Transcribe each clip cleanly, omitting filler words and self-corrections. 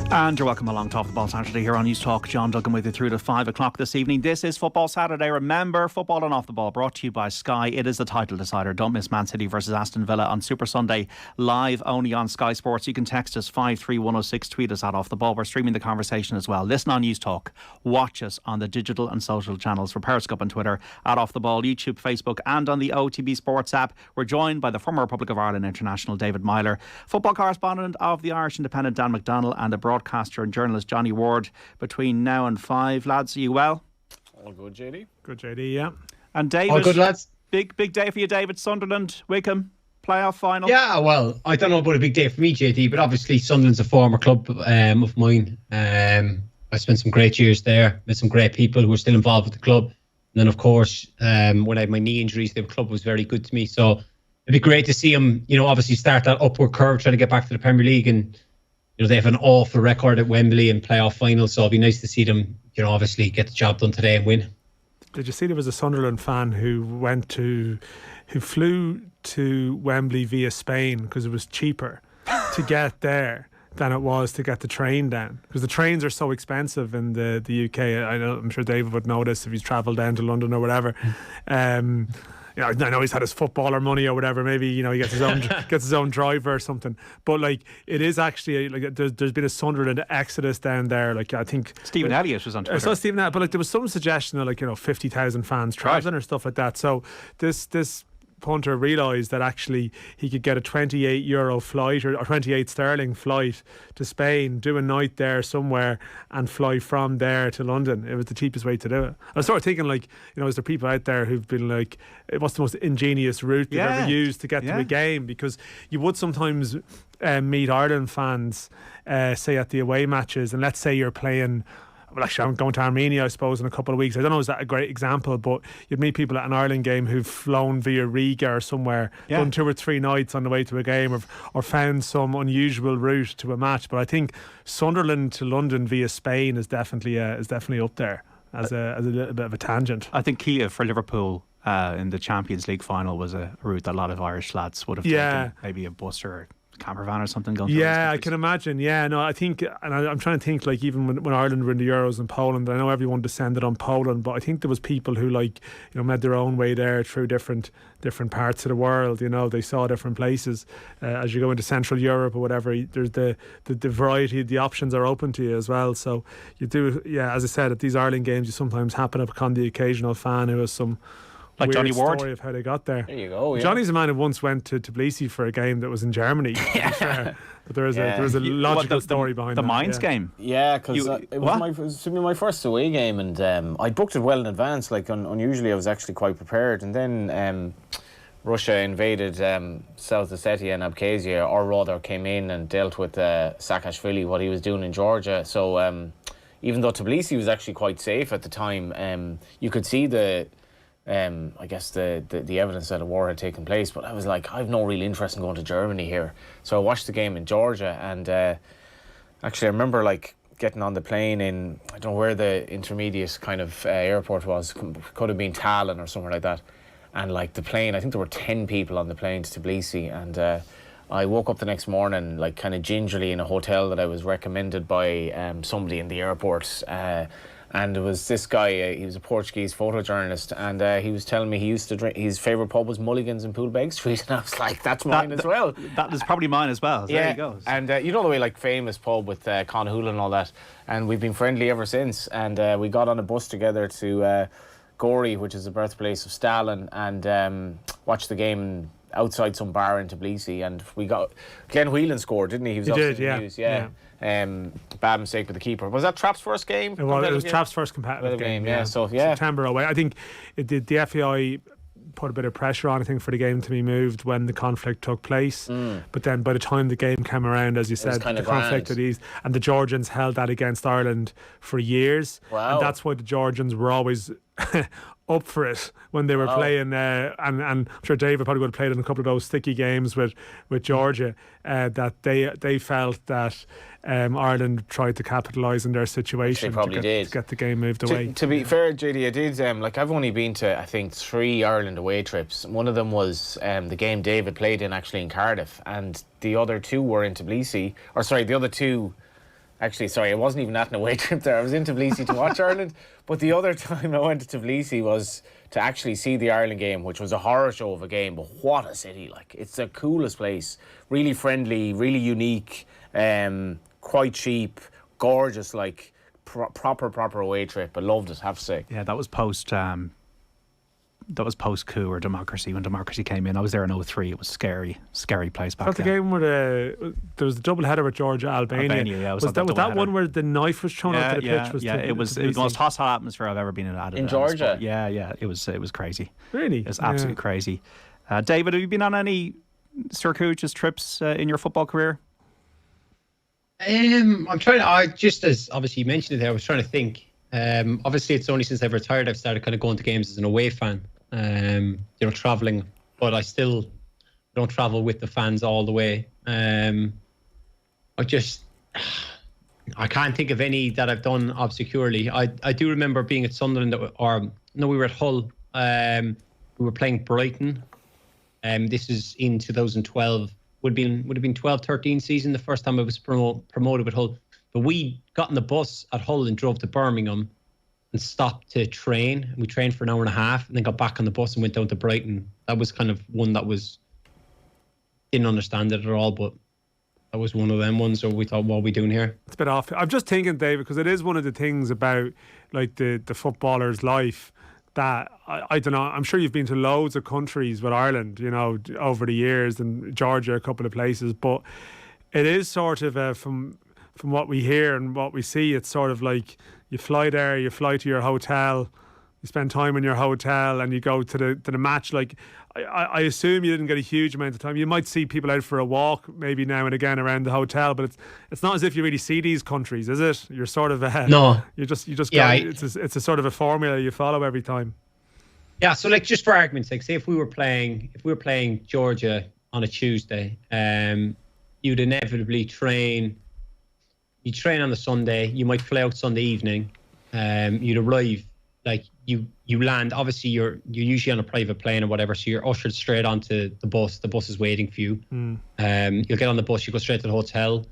And you're welcome along to Football Saturday here on News Talk. John Duggan with you through to 5 o'clock this evening. This is Football Saturday. Remember, football and off the ball brought to you by Sky. It is the title decider. Don't miss Man City versus Aston Villa on Super Sunday, live only on Sky Sports. You can text us 53106, tweet us at Off the Ball. We're streaming the conversation as well. Listen on News Talk. Watch us on the digital and social channels for Periscope and Twitter at Off the Ball, YouTube, Facebook, and on the OTB Sports app. We're joined by the former Republic of Ireland international David Meyler, football correspondent of the Irish Independent Dan McDonnell, and the broadcaster and journalist Johnny Ward between now and 5. Lads, are you well? All good, JD. Good, JD, yeah. And David, all good, lads. Big day for you, David. Sunderland, Wickham, playoff final. Yeah, well, I don't know about a big day for me, JD, but obviously Sunderland's a former club of mine. I spent some great years there, met some great people who were still involved with the club. And then, of course, when I had my knee injuries, the club was very good to me. So it'd be great to see them, obviously start that upward curve, trying to get back to the Premier League. And they have an awful record at Wembley in playoff finals, so it'd be nice to see them, obviously get the job done today and win. Did you see there was a Sunderland fan who flew to Wembley via Spain because it was cheaper to get there than it was to get the train down, because the trains are so expensive in the UK. I'm sure David would know this if he's travelled down to London or whatever. I know he's had his footballer money or whatever. Maybe he gets his own driver or something. But it is actually there's been a Sunderland exodus down there. I think Stephen Elliott was on Twitter. I saw Stephen Elliott, but there was some suggestion of 50,000 fans travelling or stuff like that. So this punter realised that actually he could get a €28 flight or 28 sterling flight to Spain, do a night there somewhere and fly from there to London. It was the cheapest way to do it. I was sort of thinking is there people out there who've been what's the most ingenious route they've ever used to get to a game? Because you would sometimes meet Ireland fans say at the away matches, and let's say you're playing, well, actually, I'm going to Armenia, I suppose, in a couple of weeks. I don't know, is that a great example? But you'd meet people at an Ireland game who've flown via Riga or somewhere, done 2 or 3 nights on the way to a game, or found some unusual route to a match. But I think Sunderland to London via Spain is definitely up there as a little bit of a tangent. I think Kiev for Liverpool in the Champions League final was a route that a lot of Irish lads would have taken, maybe a bus or camper van or something going. I can imagine. I think, and I'm trying to think, even when Ireland were in the Euros in Poland, I know everyone descended on Poland, but I think there was people who made their own way there through different parts of the world. They saw different places. As you go into Central Europe or whatever, there's the variety, the options are open to you as well. So you do, as I said, at these Ireland games, you sometimes happen upon the occasional fan who has some like Johnny Ward story of how they got there. There you go. Yeah. Johnny's a man who once went to Tbilisi for a game that was in Germany. But there was a logical story behind the that. Mainz game. Yeah, because it was my first away game, and I booked it well in advance. Unusually, I was actually quite prepared, and then Russia invaded South Ossetia and Abkhazia, or rather came in and dealt with Saakashvili, what he was doing in Georgia. So even though Tbilisi was actually quite safe at the time, you could see the evidence that a war had taken place, but I was like, I have no real interest in going to Germany here. So I watched the game in Georgia, and actually I remember getting on the plane in, I don't know where the intermediate kind of airport was, could have been Tallinn or somewhere like that. And the plane, I think there were 10 people on the plane to Tbilisi, and I woke up the next morning kind of gingerly in a hotel that I was recommended by somebody in the airport. And it was this guy, he was a Portuguese photojournalist, and he was telling me he used to drink, his favourite pub was Mulligan's in Poolbeg Street, and I was like, that's mine as well. That is probably mine as well, so there you go. And the way, famous pub with Conahula and all that, and we've been friendly ever since, and we got on a bus together to Gori, which is the birthplace of Stalin, and watched the game outside some bar in Tbilisi, and we got Glenn Whelan scored, didn't he? He was did, in the news, bad mistake with the keeper. Was that Trapp's first game? It was Trapp's first competitive game. September away. I think the FAI put a bit of pressure on, I think, for the game to be moved when the conflict took place. But then by the time the game came around, as you said, the conflict had eased, and the Georgians held that against Ireland for years. Wow. And that's why the Georgians were always up for it when they were playing, and I'm sure David probably would have played in a couple of those sticky games with Georgia, that they felt that Ireland tried to capitalise on their situation. They probably did to get the game moved away. To be fair, JD, I did I've only been to, I think, 3 Ireland away trips. One of them was the game David played in, actually, in Cardiff, and the other 2 were in Tbilisi, the other 2 Actually, sorry, I wasn't even at an away trip there. I was in Tbilisi to watch Ireland. But the other time I went to Tbilisi was to actually see the Ireland game, which was a horror show of a game. But what a city! Like, it's the coolest place. Really friendly, really unique, quite cheap, gorgeous. Like proper away trip. I loved it. Have to say. Yeah, that was post coup or democracy, when democracy came in. I was there in 2003. It was scary place back That's then. the game where there was the double header with Georgia, Albania. Yeah, was that one where the knife was thrown out to the pitch? It was the most hostile atmosphere I've ever been in Georgia. Yeah, it was crazy. Really, it was absolutely crazy. David, have you been on any circuitous trips in your football career? I'm trying to. I just, as obviously you mentioned it there, I was trying to think. Obviously, it's only since I've retired I've started kind of going to games as an away fan. Traveling, but I still don't travel with the fans all the way. I can't think of any that I've done obscurely. I do remember being at Sunderland, we were at Hull. We were playing Brighton. This is in 2012. Would have been 12-13 season, the first time I was promoted with Hull. But we got in the bus at Hull and drove to Birmingham and stopped to train. We trained for an hour and a half and then got back on the bus and went down to Brighton. That was kind of one that didn't understand it at all, but that was one of them ones. So we thought, what are we doing here? It's a bit off. I'm just thinking, David, because it is one of the things about like the footballer's life that I don't know. I'm sure you've been to loads of countries with Ireland, over the years, and Georgia, a couple of places, but it is sort of from what we hear and what we see, it's sort of like you fly there, you fly to your hotel, you spend time in your hotel, and you go to the match. Like I assume you didn't get a huge amount of time. You might see people out for a walk maybe now and again around the hotel, but it's not as if you really see these countries, is it? You're sort of no. You just go, it's a sort of a formula you follow every time. Yeah, so like just for argument's sake, say if we were playing Georgia on a Tuesday, you'd inevitably train. You train on the Sunday. You might fly out Sunday evening. You'd arrive, like you land. Obviously, you're usually on a private plane or whatever, so you're ushered straight onto the bus. The bus is waiting for you. You'll get on the bus. You go straight to the hotel.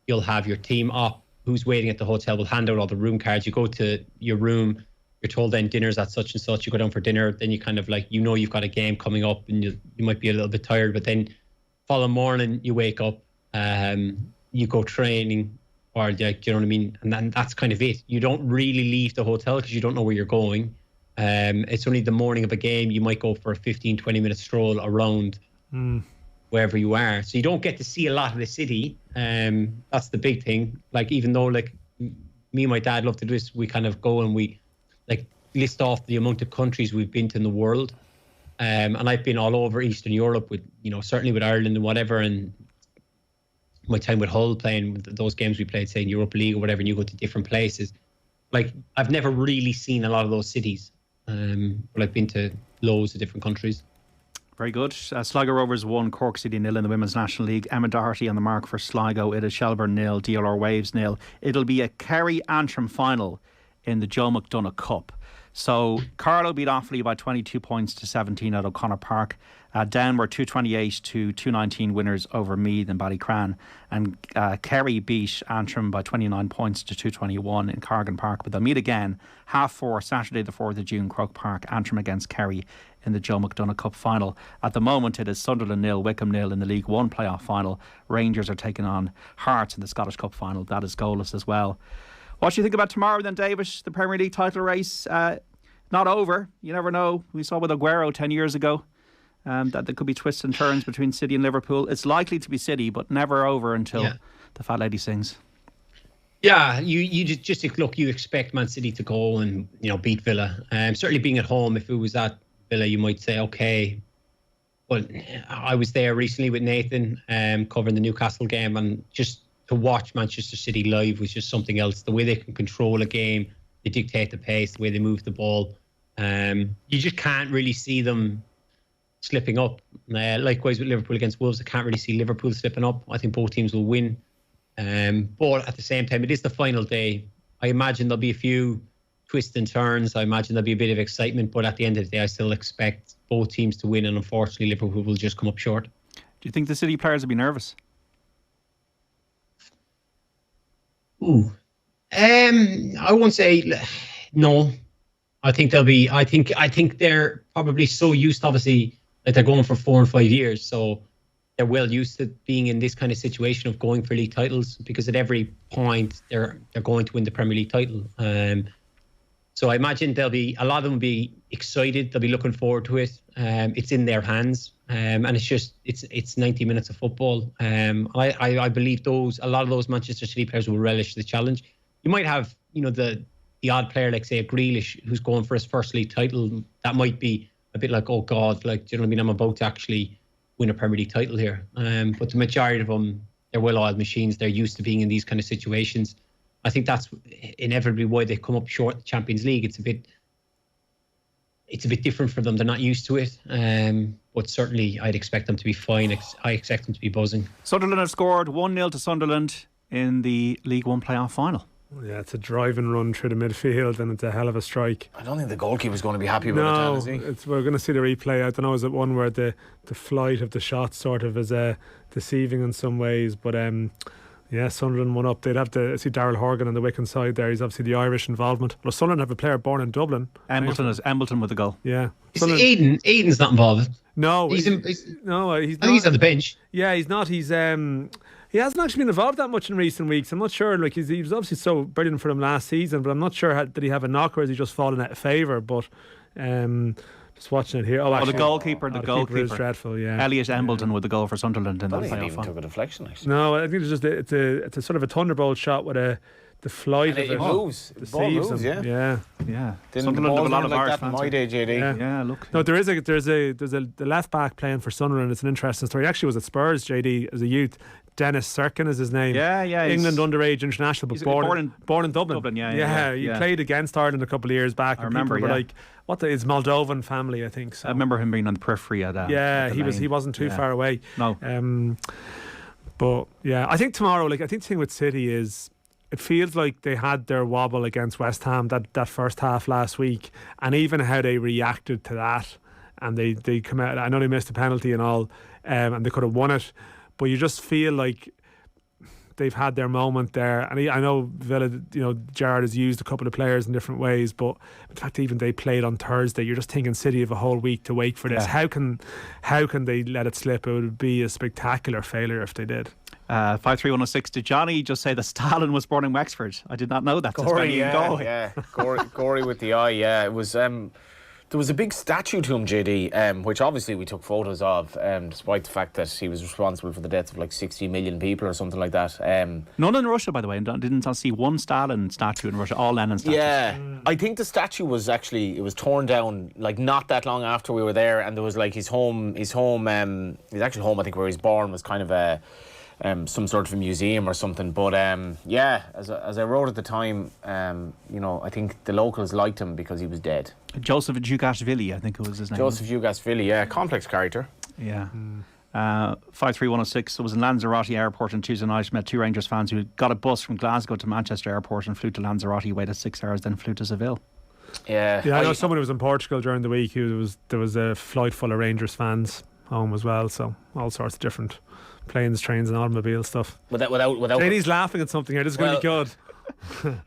You'll have your team up. Who's waiting at the hotel will hand out all the room cards. You go to your room. You're told then dinner's at such and such. You go down for dinner. Then you kind of like you've got a game coming up, and you might be a little bit tired. But then following morning you wake up. You go training. Or like, do you know what I mean? And then that's kind of it. You don't really leave the hotel because you don't know where you're going. It's only the morning of a game. You might go for a 15-20 minute stroll around wherever you are. So you don't get to see a lot of the city. That's the big thing. Like, even though like me and my dad love to do this, we kind of go and we like list off the amount of countries we've been to in the world. And I've been all over Eastern Europe with, certainly with Ireland and whatever. And my time with Hull, playing those games we played, say in Europa League or whatever, and you go to different places. Like, I've never really seen a lot of those cities, but I've been to loads of different countries. Very good. Sligo Rovers 1, Cork City 0 in the Women's National League. Emma Doherty on the mark for Sligo. It is Shelburne 0, DLR Waves 0. It'll be a Kerry-Antrim final in the Joe McDonagh Cup. So Carlow beat Offaly by 22 points to 17 at O'Connor Park. Down were 228 to 219 winners over Meath and Ballycran. And Kerry beat Antrim by 29 points to 221 in Cargan Park. But they'll meet again 4:30 Saturday the 4th of June, Croke Park. Antrim against Kerry in the Joe McDonagh Cup final. At the moment it is Sunderland 0, Wickham 0 in the League One playoff final. Rangers are taking on Hearts in the Scottish Cup final. That is goalless as well. What do you think about tomorrow then, David? The Premier League title race, not over. You never know. We saw with Aguero 10 years ago that there could be twists and turns between City and Liverpool. It's likely to be City, but never over until the fat lady sings. Yeah, you just look. You expect Man City to go and beat Villa. Certainly being at home, if it was at Villa, you might say okay. But I was there recently with Nathan, covering the Newcastle game, and just to watch Manchester City live was just something else. The way they can control a game, they dictate the pace, the way they move the ball. You just can't really see them slipping up. Likewise with Liverpool against Wolves, I can't really see Liverpool slipping up. I think both teams will win. But at the same time, it is the final day. I imagine there'll be a few twists and turns. I imagine there'll be a bit of excitement. But at the end of the day, I still expect both teams to win. And unfortunately, Liverpool will just come up short. Do you think the City players will be nervous? Ooh. I won't say no. I think they'll be. I think they're probably so used, obviously, that they're going for 4 and 5 years. So they're well used to being in this kind of situation of going for league titles, because at every point they're going to win the Premier League title. So I imagine a lot of them will be excited. They'll be looking forward to it. It's in their hands, and it's 90 minutes of football. I believe a lot of those Manchester City players will relish the challenge. You might have, the odd player, like say a Grealish, who's going for his first league title. That might be a bit like, oh God, like, do you know what I mean? I'm about to actually win a Premier League title here. But the majority of them, they're well-oiled machines. They're used to being in these kind of situations. I think that's inevitably why they come up short the Champions League. It's a bit different for them. They're not used to it. But certainly I'd expect them to be fine. I expect them to be buzzing. Sunderland have scored 1-0 to Sunderland in the League One playoff final. Yeah, it's a drive and run through the midfield, and it's a hell of a strike. I don't think the goalkeeper's going to be happy about it, is he? We're going to see the replay. I don't know, is it one where the flight of the shot sort of is deceiving in some ways, but yeah, Sunderland won up. They'd have to see Daryl Horgan on the Wigan side there. He's obviously the Irish involvement. Well, Sunderland have a player born in Dublin. Embleton with the goal. Yeah. Aiden's not involved. No, he's not. He's on the bench. Yeah, he's not. He hasn't actually been involved that much in recent weeks. I'm not sure. Like, he was obviously so brilliant for them last season, but I'm not sure did he have a knock or has he just fallen out of favour. But just watching it here. The goalkeeper is dreadful. Yeah, Elliot Embleton with the goal for Sunderland in that playoff. Even took a deflection, actually. No, I think it's a sort of a thunderbolt shot with the flight and of it moves. The ball moves. Yeah. Sunderland have a lot of Irish fans. My day, JD. Yeah, look. No, there's the left back playing for Sunderland. It's an interesting story. He actually was at Spurs, JD, as a youth. Dennis Sirkin is his name. Yeah. England underage international, but born in Dublin. He played against Ireland a couple of years back. I remember. People were like, his Moldovan family, I think. So. I remember him being on the periphery at he wasn't too far away. No. But yeah, I think tomorrow. Like, I think the thing with City is, it feels like they had their wobble against West Ham that first half last week, and even how they reacted to that, and they come out. I know they missed a penalty and all, and they could have won it. But you just feel like they've had their moment there. And I know Villa, Gerrard has used a couple of players in different ways, but in fact, even they played on Thursday. You're just thinking City have a whole week to wait for this. How can they let it slip? It would be a spectacular failure if they did. 53106, did Johnny just say that Stalin was born in Wexford? I did not know that. Corey with the eye. Yeah, it was. There was a big statue to him, JD, which obviously we took photos of, despite the fact that he was responsible for the deaths of like 60 million people or something like that. None in Russia, by the way. Didn't see one Stalin statue in Russia. All Lenin statues. Yeah, I think the statue was torn down like not that long after we were there, and there was like his home. He's actually home, I think, where he's born was kind of some sort of a museum or something. But as I wrote at the time, I think the locals liked him because he was dead. Joseph Dugashvili, I think it was his name. Joseph Dugashvili, yeah, complex character. Yeah. 53106, it was in Lanzarote Airport on Tuesday night. Met two Rangers fans who got a bus from Glasgow to Manchester Airport and flew to Lanzarote, waited 6 hours, then flew to Seville. Yeah, I know someone who was in Portugal during the week. There was a flight full of Rangers fans home as well, so all sorts of different planes, trains and automobile stuff. Without JD's laughing at something here. This is going to be good.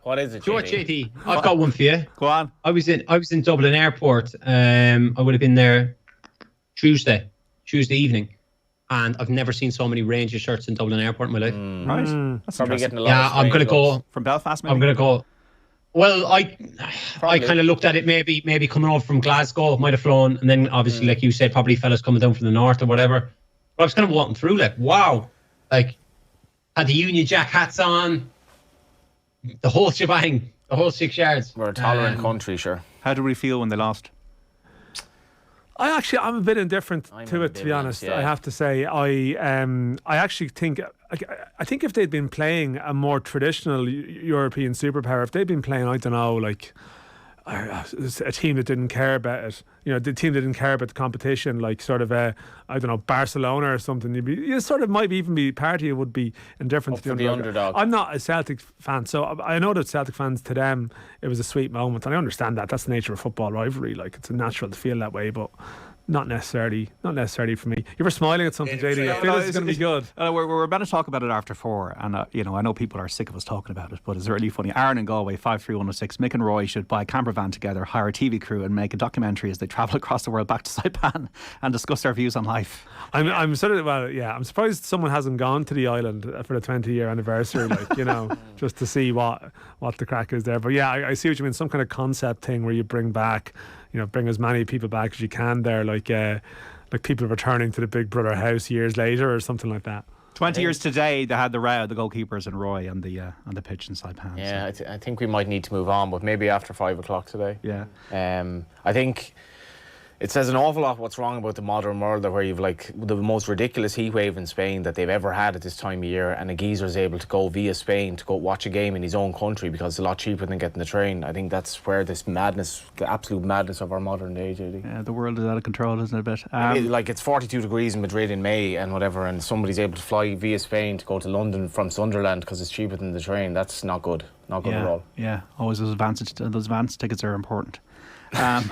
What is it, JD? I've got one for you. Go on. I was in Dublin Airport. I would have been there Tuesday evening, and I've never seen so many Rangers shirts in Dublin Airport in my life. Right. That's probably getting a lot. Yeah, I'm going to go from Belfast. Maybe? I'm going to go. Well, I kind of looked at it. Maybe coming over from Glasgow, might have flown, and then obviously, like you said, probably fellas coming down from the north or whatever. But I was kind of walking through, like, wow, like had the Union Jack hats on, the whole shebang, the whole 6 yards. We're a tolerant country, sure. How did we feel when they lost? I'm a bit indifferent to it, to be honest. Yeah. I have to say, I actually think, I think if they'd been playing a more traditional European superpower, if they'd been playing, I don't know, like a team that didn't care about it, the team that didn't care about the competition, like sort of Barcelona or something, you sort of might even be party would be indifferent to the underdog. I'm not a Celtic fan, so I know that Celtic fans, to them it was a sweet moment, and I understand that. That's the nature of football rivalry. Like, it's natural to feel that way, but Not necessarily for me. You were smiling at something, JD. I feel it's going to be good. We're about to talk about it after 4, and I know people are sick of us talking about it, but it's really funny. Aaron in Galway, 53106. Mick and Roy should buy a camper van together, hire a TV crew, and make a documentary as they travel across the world back to Saipan and discuss their views on life. I'm surprised someone hasn't gone to the island for the 20-year anniversary, just to see what the crack is there. But yeah, I see what you mean. Some kind of concept thing where you bring as many people back as you can there, like people returning to the Big Brother house years later or something like that. 20 years today, they had the row, the goalkeepers and Roy on the pitch in Saipan. Yeah, so. I think we might need to move on, but maybe after 5 o'clock today. Yeah. I think it says an awful lot what's wrong about the modern world, where you've the most ridiculous heat wave in Spain that they've ever had at this time of year, and a geezer is able to go via Spain to go watch a game in his own country because it's a lot cheaper than getting the train. I think that's where this madness, the absolute madness of our modern day, JD. Yeah, the world is out of control, isn't it, a bit? It's 42 degrees in Madrid in May and whatever, and somebody's able to fly via Spain to go to London from Sunderland because it's cheaper than the train. That's not good. Not good at all. Yeah, always those advance tickets are important. That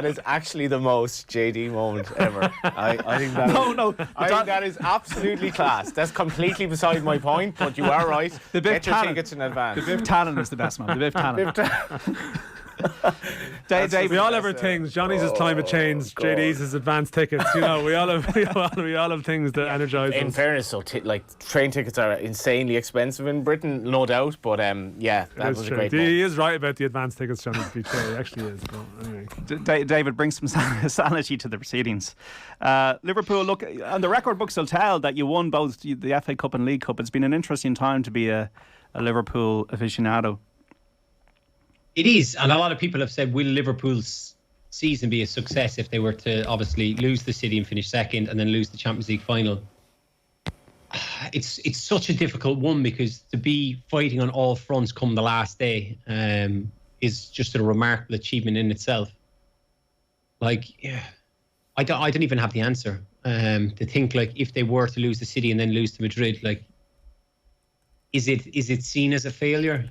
is actually the most JD moment ever. I think that I think that is absolutely class. That's completely beside my point, but you are right. Get your tickets in advance. The Biv Tannen is the best man. The Biv Tannen. Dave, we all have things. Johnny's is climate change. God. JD's is advanced tickets. We all have things that energise us. In fairness, so train tickets are insanely expensive in Britain, no doubt. But that was a great. He is right about the advanced tickets, Johnny. To be fair, he actually is. But anyway. David, bring some sanity to the proceedings. Liverpool, look, and the record books will tell that you won both the FA Cup and League Cup. It's been an interesting time to be a Liverpool aficionado. It is, and a lot of people have said, will Liverpool's season be a success if they were to obviously lose the City and finish second and then lose the Champions League final? It's such a difficult one because to be fighting on all fronts come the last day is just a remarkable achievement in itself. I don't even have the answer. To think if they were to lose the City and then lose to Madrid, is it seen as a failure?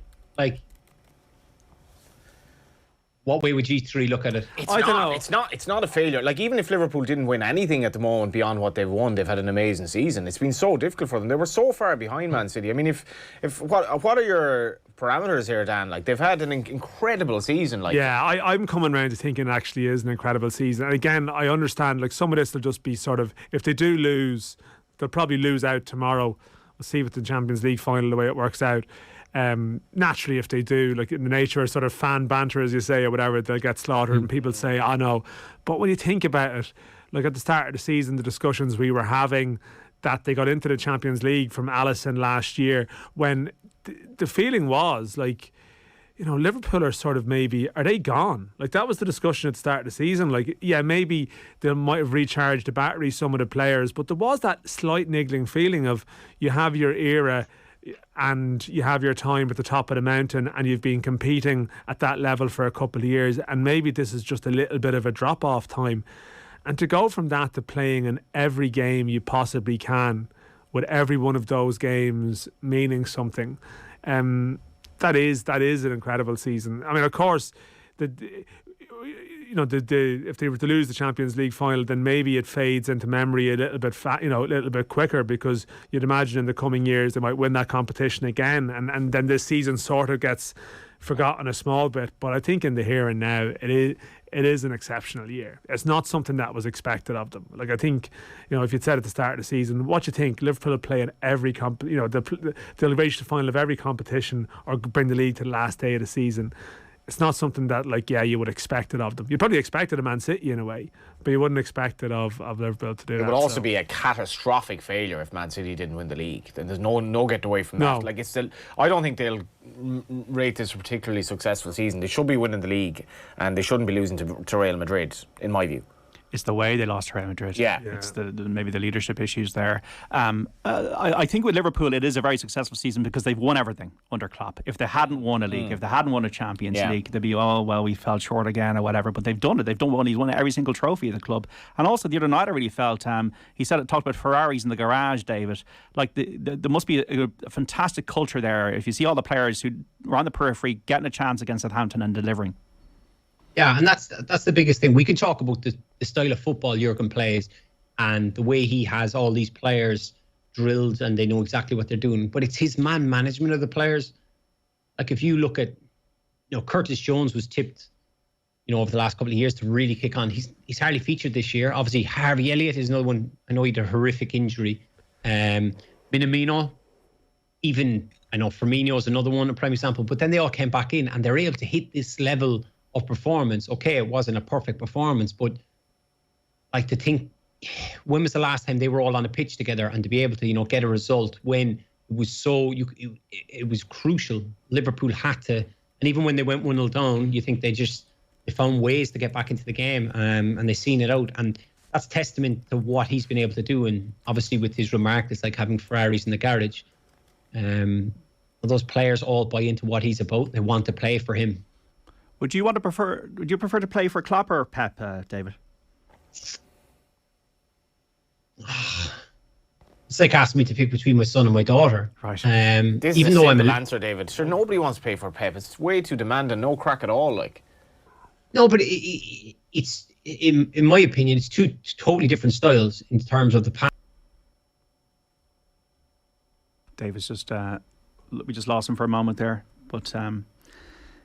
What way would you three look at it? I don't know. It's not a failure. Even if Liverpool didn't win anything at the moment beyond what they've won, they've had an amazing season. It's been so difficult for them. They were so far behind Man City. I mean, what are your parameters here, Dan? They've had an incredible season. Yeah, I'm coming around to thinking it actually is an incredible season. And again, I understand some of this will just be sort of, if they do lose, they'll probably lose out tomorrow. We'll see with the Champions League final the way it works out. Naturally, if they do, in the nature of sort of fan banter, as you say, or whatever, they'll get slaughtered and people say, I know. But when you think about it, at the start of the season, the discussions we were having that they got into the Champions League from Alisson last year, when the feeling was Liverpool are sort of are they gone? That was the discussion at the start of the season. Maybe they might have recharged the battery, some of the players, but there was that slight niggling feeling of you have your era and you have your time at the top of the mountain and you've been competing at that level for a couple of years, and maybe this is just a little bit of a drop-off time. And to go from that to playing in every game you possibly can, with every one of those games meaning something, that is an incredible season. I mean, of course, if they were to lose the Champions League final, then maybe it fades into memory a little bit quicker, because you'd imagine in the coming years they might win that competition again, and then this season sort of gets forgotten a small bit. But I think in the here and now, it is an exceptional year. It's not something that was expected of them. I think, if you'd said at the start of the season, what you think Liverpool will play in every they'll reach the final of every competition or bring the league to the last day of the season. It's not something that you would expect it of them. You'd probably expect it of Man City in a way, but you wouldn't expect it of Liverpool to do that. It would also be a catastrophic failure if Man City didn't win the league. Then there's no get away from that. It's still, I don't think they'll rate this a particularly successful season. They should be winning the league, and they shouldn't be losing to Real Madrid, in my view. It's the way they lost to Real Madrid. Yeah. It's maybe the leadership issues there. I think with Liverpool, it is a very successful season because they've won everything under Klopp. If they hadn't won a league, if they hadn't won a Champions League, they'd be, we fell short again or whatever. But they've done it. He's won every single trophy at the club. And also the other night, I really felt, he talked about Ferraris in the garage, David. There must be a fantastic culture there. If you see all the players who were on the periphery getting a chance against Southampton and delivering. Yeah, and that's the biggest thing. We can talk about the style of football Jurgen plays and the way he has all these players drilled and they know exactly what they're doing. But it's his man management of the players. Like if you look at, Curtis Jones was tipped, over the last couple of years to really kick on. He's hardly featured this year. Obviously, Harvey Elliott is another one. I know he had a horrific injury. Minamino, even I know Firmino is another one, a prime example. But then they all came back in and they're able to hit this level of performance. Okay, it wasn't a perfect performance, but like to think, when was the last time they were all on a pitch together and to be able to, get a result when it was it was crucial. Liverpool had to, and even when they went 1-0 down, you think they found ways to get back into the game, and they seen it out, and that's testament to what he's been able to do. And obviously with his remark, it's like having Ferraris in the garage. Those players all buy into what he's about. They want to play for him. Would you prefer to play for Klopp or Pep, David? It's like asking me to pick between my son and my daughter. Right. This even is though the I'm simple answer, David. Sure, nobody wants to pay for Pep. It's way too demanding. No crack at all. Like. No, but it's in my opinion, it's two totally different styles in terms of the pass. David's just we just lost him for a moment there, but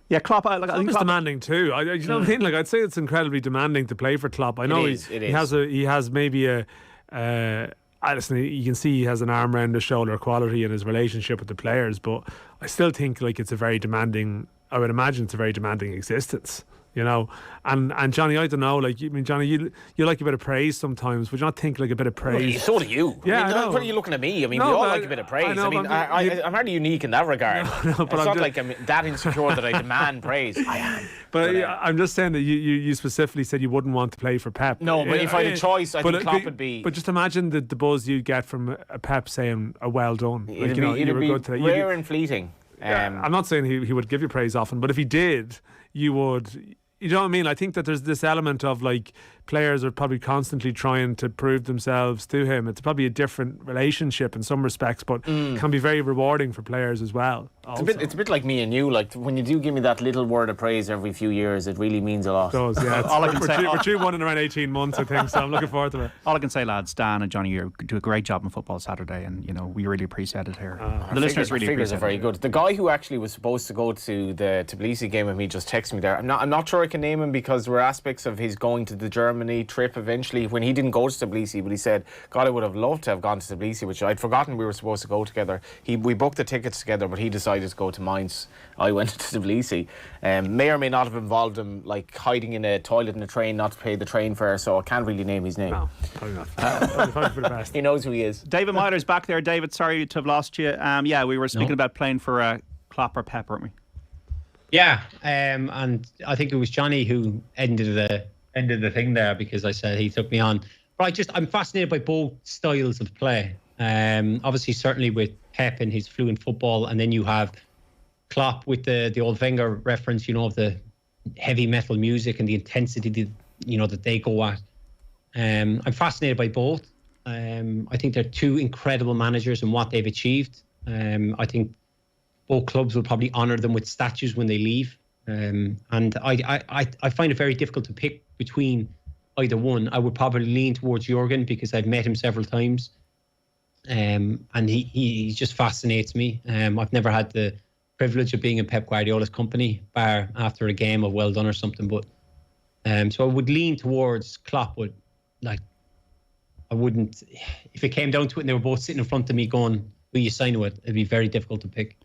yeah, Klopp. I think Klopp is demanding too. You know what I mean? Like I'd say it's incredibly demanding to play for Klopp. I know he has maybe listen, you can see he has an arm round the shoulder quality in his relationship with the players, but I still think like it's a very demanding. I would imagine it's a very demanding existence. And Johnny, I don't know, like, Johnny, you like a bit of praise sometimes. Would you not think like a bit of praise? Well, so do you. Yeah, what are you looking at me? We all like a bit of praise. I'm hardly unique in that regard. It's not like I'm that insecure that I demand praise. I am. But I'm just saying that you specifically said you wouldn't want to play for Pep. No, but if I had a choice, I think Klopp would be. But just imagine the buzz you'd get from a Pep saying a well done. It'd be rare and fleeting. I'm not saying he would give you praise often, but if he did, you would. You know what I mean? I think that there's this element of like players are probably constantly trying to prove themselves to him. It's probably a different relationship in some respects, but can be very rewarding for players as well. It's a bit like me and you. Like when you do give me that little word of praise every few years, it really means a lot. It does, yeah. All I can say, we're due one in around 18 months, I think, so I'm looking forward to it. All I can say, lads, Dan and Johnny, you do a great job on Football Saturday, and we really appreciate it here. The listeners really figures appreciate are very it. good. The guy who actually was supposed to go to the Tbilisi game with me just texted me there. I'm not sure I can name him because there were aspects of his going to the Germany trip eventually when he didn't go to Tbilisi, but he said, God, I would have loved to have gone to Tbilisi, which I'd forgotten we were supposed to go together. We booked the tickets together, but he decided to go to Mainz. I went to Tbilisi. May or may not have involved him like hiding in a toilet in a train not to pay the train fare, so I can't really name his name. No, probably not. Probably for the best. He knows who he is. David Meyler's back there. David, sorry to have lost you. Yeah, we were speaking about playing for Klopp or Pep, weren't we? Yeah, and I think it was Johnny who ended the thing there because I said he took me on. But I'm fascinated by both styles of play. Obviously, certainly with Pep and his fluent football, and then you have Klopp with the old Wenger reference, of the heavy metal music and the intensity that they go at. I'm fascinated by both. I think they're two incredible managers and what they've achieved. I think both clubs will probably honour them with statues when they leave. And I find it very difficult to pick between either one. I would probably lean towards Jurgen because I've met him several times. And he just fascinates me. I've never had the privilege of being in Pep Guardiola's company, bar after a game of well done or something. But so I would lean towards Klopp, but like I wouldn't. If it came down to it and they were both sitting in front of me going, "Will you sign with?" It'd be very difficult to pick.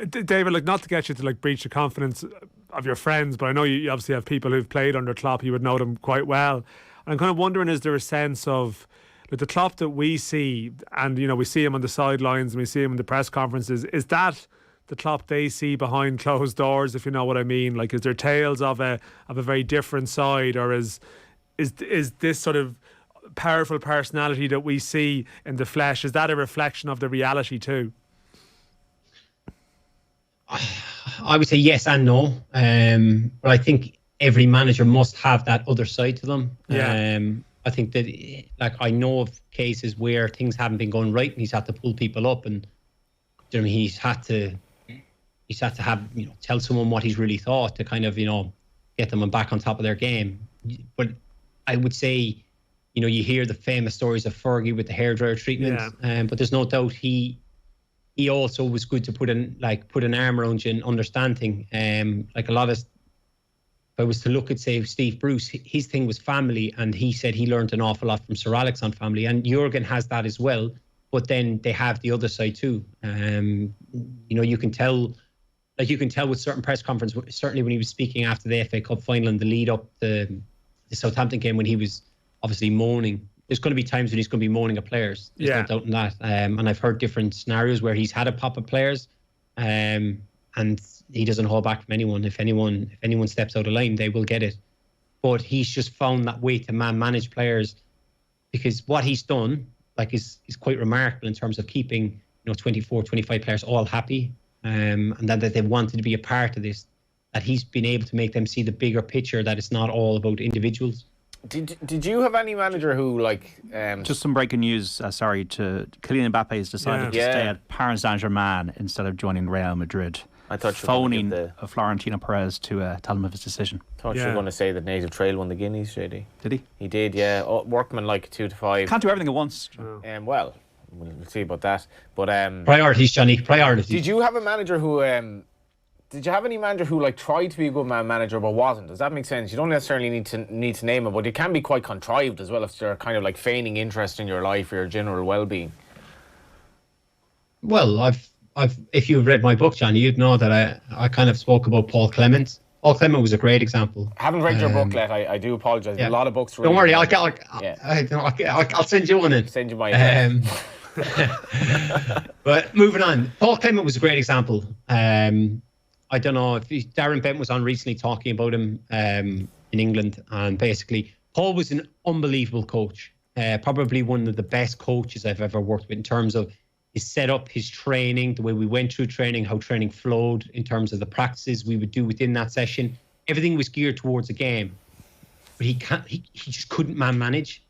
David, like not to get you to like breach the confidence of your friends, but I know you obviously have people who've played under Klopp. You would know them quite well. And I'm kind of wondering, is there a sense of like the Klopp that we see, and we see him on the sidelines and we see him in the press conferences, is that the Klopp they see behind closed doors, if you know what I mean? Like, is there tales of a very different side, or is this sort of powerful personality that we see in the flesh, is that a reflection of the reality too? I would say yes and no. But I think every manager must have that other side to them. Yeah. I think that, like, I know of cases where things haven't been going right and he's had to pull people up, and he's had to have, tell someone what he's really thought to kind of, get them back on top of their game. But I would say, you know, you hear the famous stories of Fergie with the hairdryer treatment, but there's no doubt he also was good to put an arm around you and understanding. Like a lot of, if I was to look at, say, Steve Bruce, his thing was family, and he said he learned an awful lot from Sir Alex on family, and Jurgen has that as well. But then they have the other side too. You know, you can tell with certain press conferences, certainly when he was speaking after the FA Cup final and the lead up the Southampton game, when he was obviously moaning. There's going to be times when he's going to be moaning at players. There's no doubt in that. And I've heard different scenarios where he's had a pop at players, and he doesn't hold back from anyone. If anyone steps out of line, they will get it. But he's just found that way to manage players, because what he's done, like, is quite remarkable in terms of keeping, you know, 24, 25 players all happy, and that they wanted to be a part of this. That he's been able to make them see the bigger picture, that it's not all about individuals. Did you have any manager who, like... Just some breaking news, Kylian Mbappe has decided to stay at Paris Saint-Germain instead of joining Real Madrid. I thought phoning Florentino Perez to tell him of his decision. I thought you were going to say that Native Trail won the Guineas, JD. Did he? He did, yeah. Workman, like 2 to 5. Can't do everything at once. Well, we'll see about that. But priorities, Johnny, priorities. Did you have a manager who... Did you have any manager who, like, tried to be a good manager but wasn't? Does that make sense? You don't necessarily need to name it, but it can be quite contrived as well if they're kind of like feigning interest in your life or your general well-being. Well, I've if you've read my book, Johnny, you'd know that I kind of spoke about Paul Clement. Paul Clement was a great example. I haven't read your book yet. I do apologise. A lot of books. Don't worry, I'll send you one in. Send you my. But moving on, Paul Clement was a great example. I don't know if Darren Bent was on recently talking about him in England, and basically Paul was an unbelievable coach, probably one of the best coaches I've ever worked with in terms of his setup, his training, the way we went through training, how training flowed in terms of the practices we would do within that session. Everything was geared towards a game, but he just couldn't manage.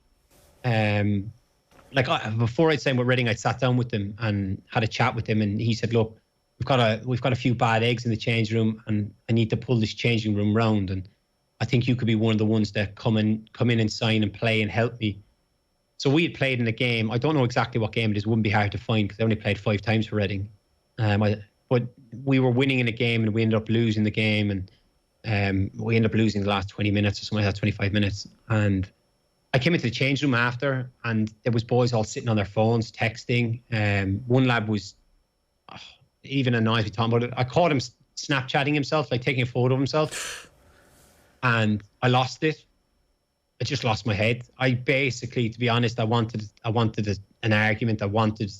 Before I'd signed with Reading, I sat down with him and had a chat with him, and he said, "Look, we've got a few bad eggs in the change room, and I need to pull this changing room round. And I think you could be one of the ones that come in and sign and play and help me." So we had played in a game. I don't know exactly what game it is. It wouldn't be hard to find because I only played 5 times for Reading. But we were winning in a game and we ended up losing the game, and we ended up losing the last 20 minutes or something like that, 25 minutes. And I came into the change room after, and there was boys all sitting on their phones texting. One lad was even annoyed me talking about it. I caught him Snapchatting himself, like taking a photo of himself, and I lost it. I just lost my head. I basically, to be honest, I wanted an argument. I wanted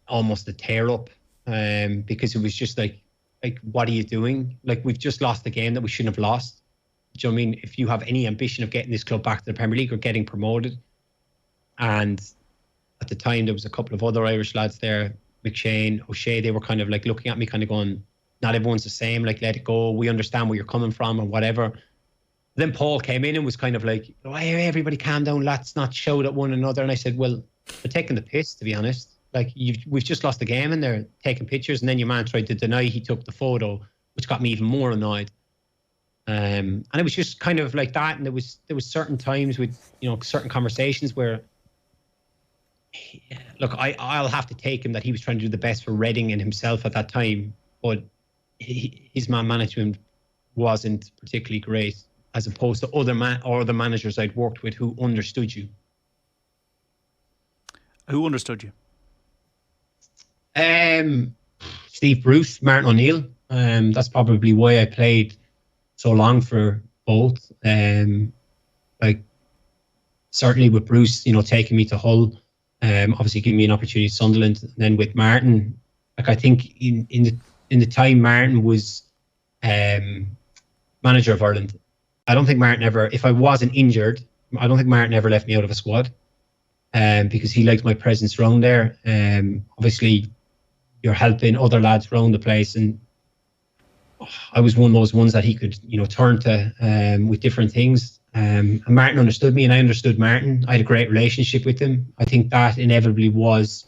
almost a tear up, because it was just like, what are you doing? Like, we've just lost the game that we shouldn't have lost. Do you know what I mean? If you have any ambition of getting this club back to the Premier League or getting promoted, and at the time there was a couple of other Irish lads there, McShane, O'Shea, they were kind of like looking at me, kind of going, "Not everyone's the same. Like, let it go. We understand where you're coming from," or whatever. Then Paul came in and was kind of like, "Oh, hey, everybody calm down, let's not shout at one another." And I said, "Well, they're taking the piss, to be honest. Like, we've just lost the game and they're taking pictures." And then your man tried to deny he took the photo, which got me even more annoyed. And it was just kind of like that. And there was certain times with, you know, certain conversations where, look, I'll have to take him that he was trying to do the best for Reading and himself at that time, but his man management wasn't particularly great, as opposed to other managers I'd worked with who understood you. Who understood you? Steve Bruce, Martin O'Neill. That's probably why I played so long for both. Like, certainly with Bruce, you know, taking me to Hull, obviously giving me an opportunity at Sunderland, and then with Martin, like, I think in the time Martin was manager of Ireland, I don't think Martin ever, if I wasn't injured, I don't think Martin ever left me out of a squad, because he liked my presence around there. Obviously, you're helping other lads around the place, and I was one of those ones that he could, you know, turn to with different things. And Martin understood me, and I understood Martin. I had a great relationship with him. I think that inevitably was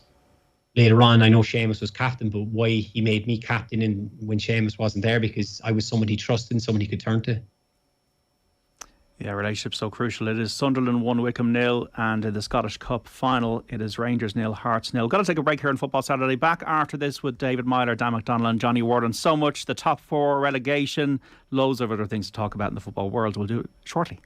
later on. I know Sheamus was captain, but why he made me captain when Sheamus wasn't there, because I was someone he trusted and someone he could turn to. Yeah, relationship's so crucial. It is Sunderland 1, Wycombe 0, and in the Scottish Cup final, it is Rangers 0, Hearts 0. Got to take a break here on Football Saturday. Back after this with David Meyler, Dan McDonnell and Johnny Ward, and so much. The top four, relegation, loads of other things to talk about in the football world. We'll do it shortly.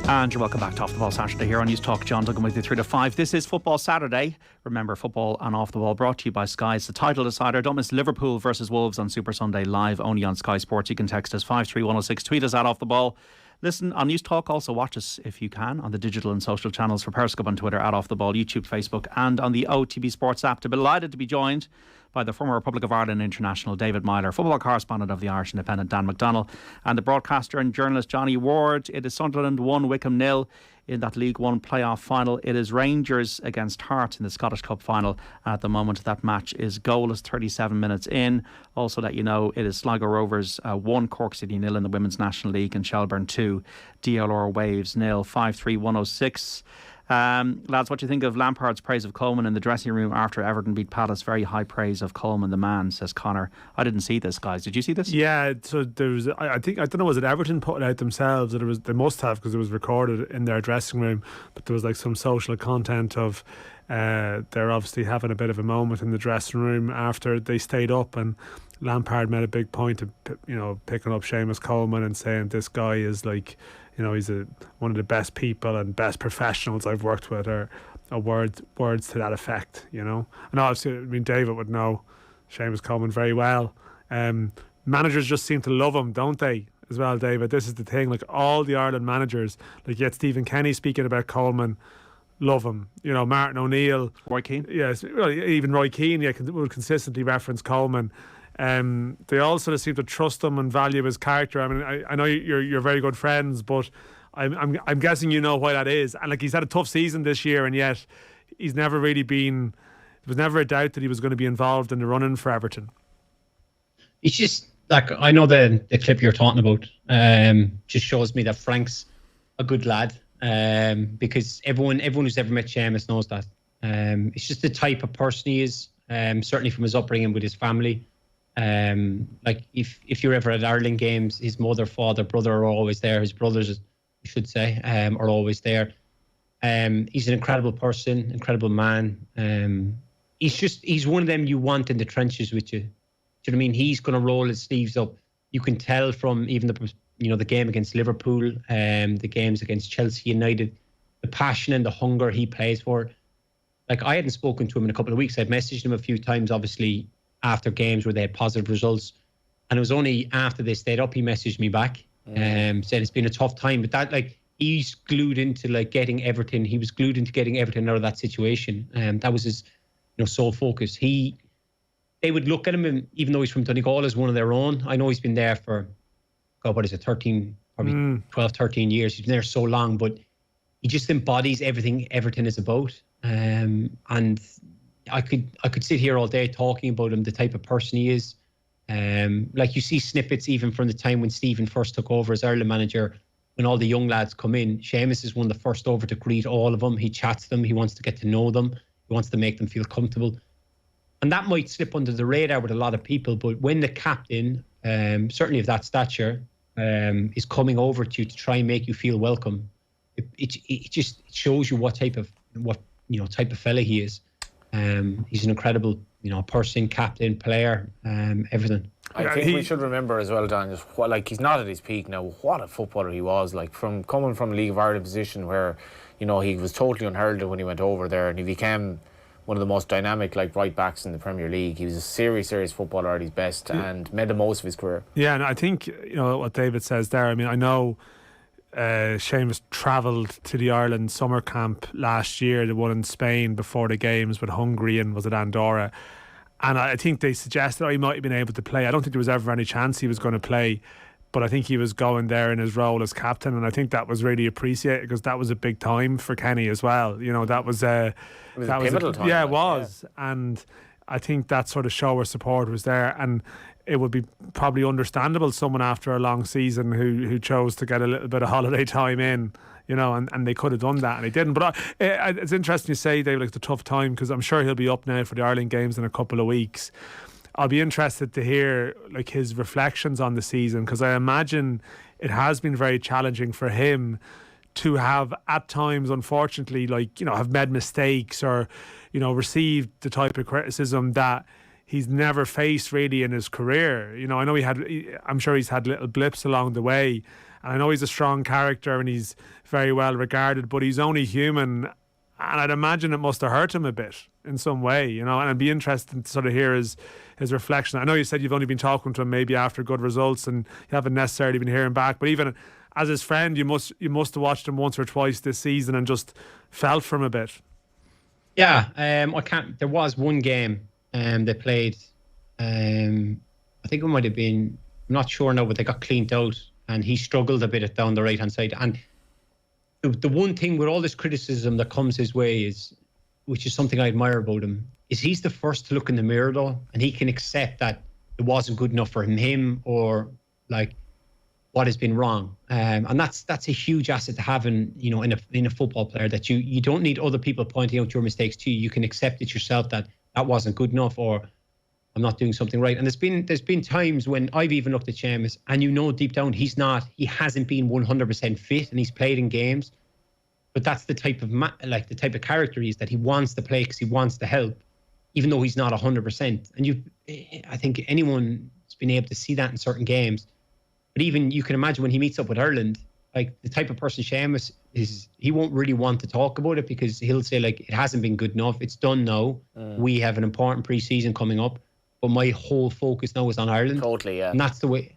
And you're welcome back to Off the Ball Saturday here on News Talk. John Duggan with you 3 to 5. This is Football Saturday. Remember, football and off the ball brought to you by Sky. It's the title decider. Don't miss Liverpool versus Wolves on Super Sunday live only on Sky Sports. You can text us 53106. Tweet us at Off the Ball. Listen on News Talk. Also watch us if you can on the digital and social channels for Periscope on Twitter at Off the Ball, YouTube, Facebook, and on the OTB Sports app. Delighted to be joined by the former Republic of Ireland international David Meyler, football correspondent of the Irish Independent Dan McDonnell, and the broadcaster and journalist Johnny Ward. It is Sunderland 1, Wycombe 0 in that League One playoff final. It is Rangers against Hearts in the Scottish Cup final. At the moment, that match is goalless, 37 minutes in. Also, let you know, it is Sligo Rovers 1, Cork City 0 in the Women's National League, and Shelbourne 2, DLR Waves 0, 53106. Lads, what do you think of Lampard's praise of Coleman in the dressing room after Everton beat Palace? Very high praise of Coleman, the man, says Connor. I didn't see this, guys. Did you see this? Yeah, so there was, I don't know, was it Everton putting it out themselves? They must have, because it was recorded in their dressing room, but there was like some social content of they're obviously having a bit of a moment in the dressing room after they stayed up, and Lampard made a big point of, picking up Sheamus Coleman and saying this guy is like, he's one of the best people and best professionals I've worked with, or words to that effect, And obviously, David would know Sheamus Coleman very well. Managers just seem to love him, don't they, as well, David? This is the thing, like all the Ireland managers, like yet Stephen Kenny speaking about Coleman, love him. Martin O'Neill. Roy Keane? Yes, well, even Roy Keane, will consistently reference Coleman. They all sort of seem to trust him and value his character. I mean, I know you're very good friends, but I'm guessing you know why that is. And like, he's had a tough season this year, and yet he's never really been. There was never a doubt that he was going to be involved in the running for Everton. It's just like, I know the clip you're talking about. Just shows me that Frank's a good lad. Because everyone who's ever met Sheamus knows that. It's just the type of person he is. Certainly from his upbringing with his family. Like if you're ever at Ireland games, his mother, father, brother are always there. His brothers, I should say, are always there. He's an incredible person, incredible man. He's one of them you want in the trenches with you. Do you know what I mean? He's going to roll his sleeves up. You can tell from even the game against Liverpool, the games against Chelsea United, the passion and the hunger he plays for. Like, I hadn't spoken to him in a couple of weeks. I'd messaged him a few times, obviously, after games where they had positive results. And it was only after they stayed up, he messaged me back, said it's been a tough time. But that, like, he's glued into, like, getting Everton. He was glued into getting Everton out of that situation. That was his, sole focus. They would look at him, and even though he's from Donegal, as one of their own. I know he's been there for, God, what is it, 13, probably 12, 13 years. He's been there so long, but he just embodies everything Everton is about. And I could sit here all day talking about him, the type of person he is. Like, you see snippets even from the time when Stephen first took over as Ireland manager, when all the young lads come in. Sheamus is one of the first over to greet all of them. He chats them. He wants to get to know them. He wants to make them feel comfortable. And that might slip under the radar with a lot of people, but when the captain, certainly of that stature, is coming over to you to try and make you feel welcome, it just shows you what type of fella he is. He's an incredible, person, captain, player, everything. I think we should remember as well, Dan, just he's not at his peak now. What a footballer he was! Like, coming from a League of Ireland position where, he was totally unheralded when he went over there, and he became one of the most dynamic right backs in the Premier League. He was a serious footballer at his best and made the most of his career. Yeah, and I think what David says there. I mean, I know Sheamus travelled to the Ireland summer camp last year, the one in Spain before the games with Hungary and was it Andorra, and I think they suggested he might have been able to play. I don't think there was ever any chance he was going to play, but I think he was going there in his role as captain, and I think that was really appreciated because that was a big time for Kenny as well. That was a pivotal time. Yeah, it was, and I think that sort of show of support was there, and it would be probably understandable someone after a long season who chose to get a little bit of holiday time in, and they could have done that and they didn't. But it's interesting you say, Dave, like, the tough time, because I'm sure he'll be up now for the Ireland games in a couple of weeks. I'll be interested to hear his reflections on the season, because I imagine it has been very challenging for him to have at times, unfortunately, like, you know, have made mistakes or, you know, received the type of criticism that he's never faced really in his career. You know, I know I'm sure he's had little blips along the way, and I know he's a strong character and he's very well regarded, but he's only human, and I'd imagine it must have hurt him a bit in some way, you know, and I'd be interested to sort of hear his reflection. I know you said you've only been talking to him maybe after good results and you haven't necessarily been hearing back, but even as his friend, you must have watched him once or twice this season and just felt for him a bit. Yeah, there was one game they played. I think it might have been. I'm not sure now, but they got cleaned out, and he struggled a bit down the right hand side. And the one thing with all this criticism that comes his way is, which is something I admire about him, is he's the first to look in the mirror though, and he can accept that it wasn't good enough for him or like what has been wrong, and that's a huge asset to have in a football player, that you don't need other people pointing out your mistakes to you. You can accept it yourself that wasn't good enough, or I'm not doing something right. And there's been times when I've even looked at Sheamus, and you know deep down he hasn't been 100% fit, and he's played in games, but that's the type of character he is, that he wants to play because he wants to help, even though he's not 100%. And I think anyone's been able to see that in certain games. But even you can imagine when he meets up with Ireland, like the type of person Sheamus is, he won't really want to talk about it because he'll say like, it hasn't been good enough. It's done now. We have an important pre-season coming up, but my whole focus now is on Ireland. Totally, yeah. And that's the way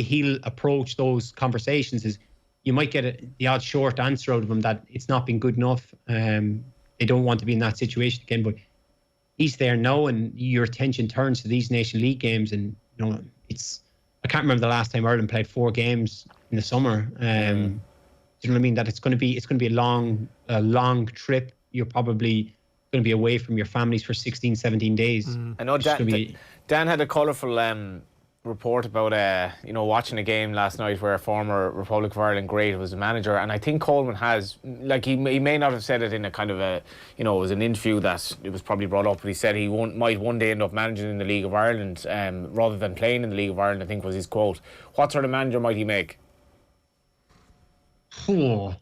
he'll approach those conversations. Is you might get the odd short answer out of him that it's not been good enough. They don't want to be in that situation again, but he's there now, and your attention turns to these Nation League games, and you know I can't remember the last time Ireland played 4 games in the summer. Do you know what I mean? That it's going to be a long trip. You're probably going to be away from your families for 16, 17 days. I know Dan had a colourful report about watching a game last night where a former Republic of Ireland great was the manager, and I think Coleman has, like, he may not have said it in a kind of a, you know, it was an interview that it was probably brought up, but he said he might one day end up managing in the League of Ireland rather than playing in the League of Ireland, I think was his quote. What sort of manager might he make? Wow,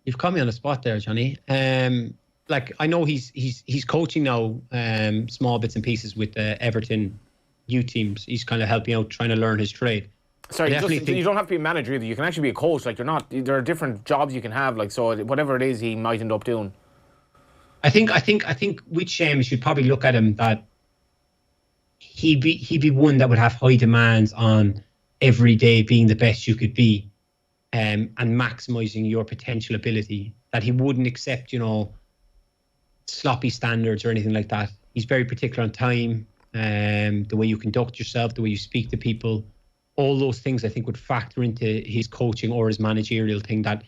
you've caught me on the spot there, Johnny. Like, I know he's coaching now, small bits and pieces with the Everton youth teams. He's kind of helping out, trying to learn his trade. Sorry, you don't have to be a manager either. You can actually be a coach. Like, there are different jobs you can have. Like, so whatever it is, he might end up doing. I think with Sheamus, you'd probably look at him that he'd be one that would have high demands on every day being the best you could be, and maximising your potential ability. That he wouldn't accept, you know, sloppy standards or anything like that. He's very particular on time, the way you conduct yourself, the way you speak to people. All those things I think would factor into his coaching or his managerial thing, that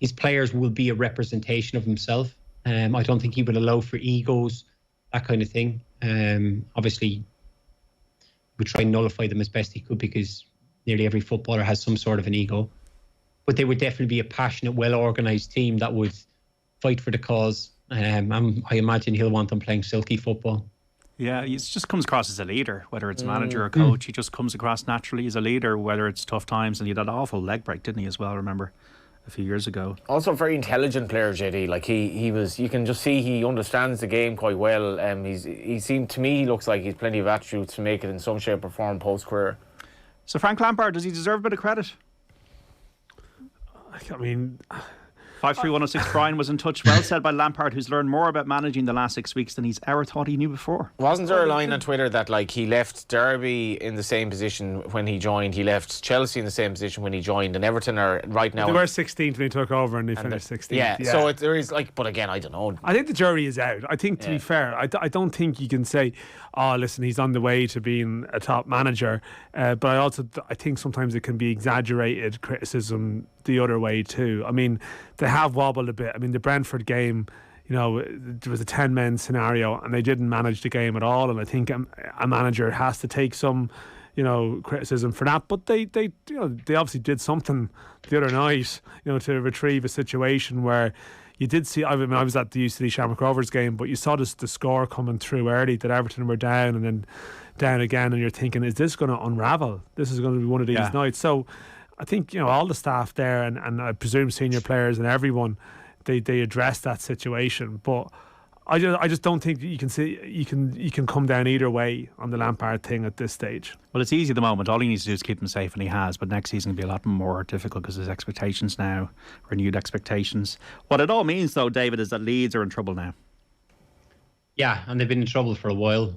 his players will be a representation of himself. I don't think he would allow for egos, that kind of thing. Obviously, he would try and nullify them as best he could, because nearly every footballer has some sort of an ego. But they would definitely be a passionate, well-organised team that would fight for the cause. I imagine he'll want them playing silky football. Yeah, he just comes across as a leader, whether it's manager or coach. He just comes across naturally as a leader, whether it's tough times. And he had that awful leg break, didn't he, as well, remember, a few years ago. Also a very intelligent player, JD. Like, he was, you can just see he understands the game quite well. He seemed, to me, he looks like he's plenty of attributes to make it in some shape or form post-career. So Frank Lampard, does he deserve a bit of credit? I mean, 53106 Brian was in touch. Well said by Lampard, who's learned more about managing the last 6 weeks than he's ever thought he knew before. Wasn't there a line on Twitter that, like, he left Derby in the same position when he joined, he left Chelsea in the same position when he joined, and Everton are right now... They were 16th when he took over, and they finished 16th. Yeah, so there is, like, but again, I don't know. I think the jury is out. I think, to be fair, I don't think you can say, oh, listen, he's on the way to being a top manager. But I think sometimes it can be exaggerated criticism the other way too. I mean, they have wobbled a bit. I mean, the Brentford game, you know, there was a 10-men scenario and they didn't manage the game at all. And I think a manager has to take some, criticism for that, but they obviously did something the other night, to retrieve a situation where you did see. I was at the UCD Shamrock Rovers game, but you saw the score coming through early that Everton were down and then down again, and you're thinking, is this going to unravel? This is going to be one of these nights. So I think all the staff there and I presume senior players and everyone, they addressed that situation, but I just don't think you can see you can come down either way on the Lampard thing at this stage. Well, it's easy at the moment. All he needs to do is keep him safe, and he has. But next season will be a lot more difficult because his expectations now, renewed expectations. What it all means, though, David, is that Leeds are in trouble now. Yeah, and they've been in trouble for a while.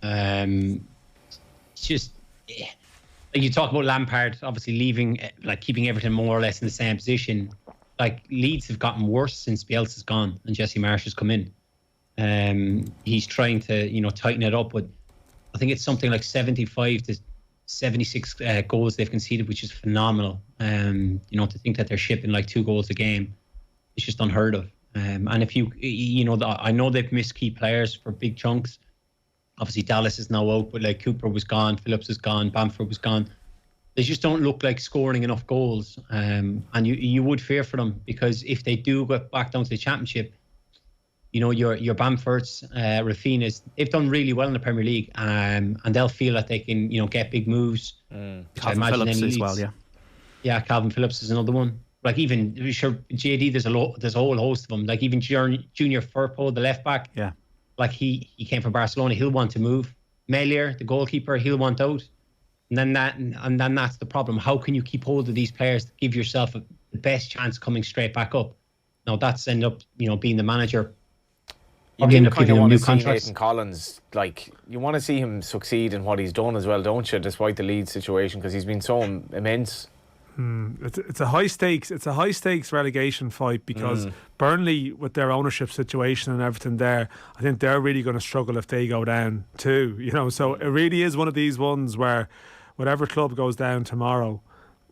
It's just like you talk about Lampard, obviously leaving, keeping Everton more or less in the same position. Like Leeds have gotten worse since Bielsa's gone and Jesse Marsh has come in. He's trying to, tighten it up, but I think it's something like 75 to 76 goals they've conceded, which is phenomenal. To think that they're shipping like 2 goals a game, it's just unheard of. And if I know they've missed key players for big chunks. Obviously, Dallas is now out, but like Cooper was gone, Phillips is gone, Bamford was gone. They just don't look like scoring enough goals. And you would fear for them, because if they do get back down to the Championship, your Bamfords, Rafinha's, they've done really well in the Premier League, and they'll feel that they can, get big moves. Calvin Phillips as well, yeah. Yeah, Calvin Phillips is another one. Like even JD, there's a whole host of them. Like even Junior Firpo, the left back. Yeah. Like he came from Barcelona, he'll want to move. Meyler, the goalkeeper, he'll want out. And then that's the problem. How can you keep hold of these players to give yourself the best chance coming straight back up? Now that's end up, being the manager. You do kind of want to see contracts. Nathan Collins, you want to see him succeed in what he's done as well, don't you? Despite the Leeds situation, because he's been so immense. It's a high stakes relegation fight, because Burnley, with their ownership situation and everything there, I think they're really going to struggle if they go down too. So it really is one of these ones where whatever club goes down tomorrow,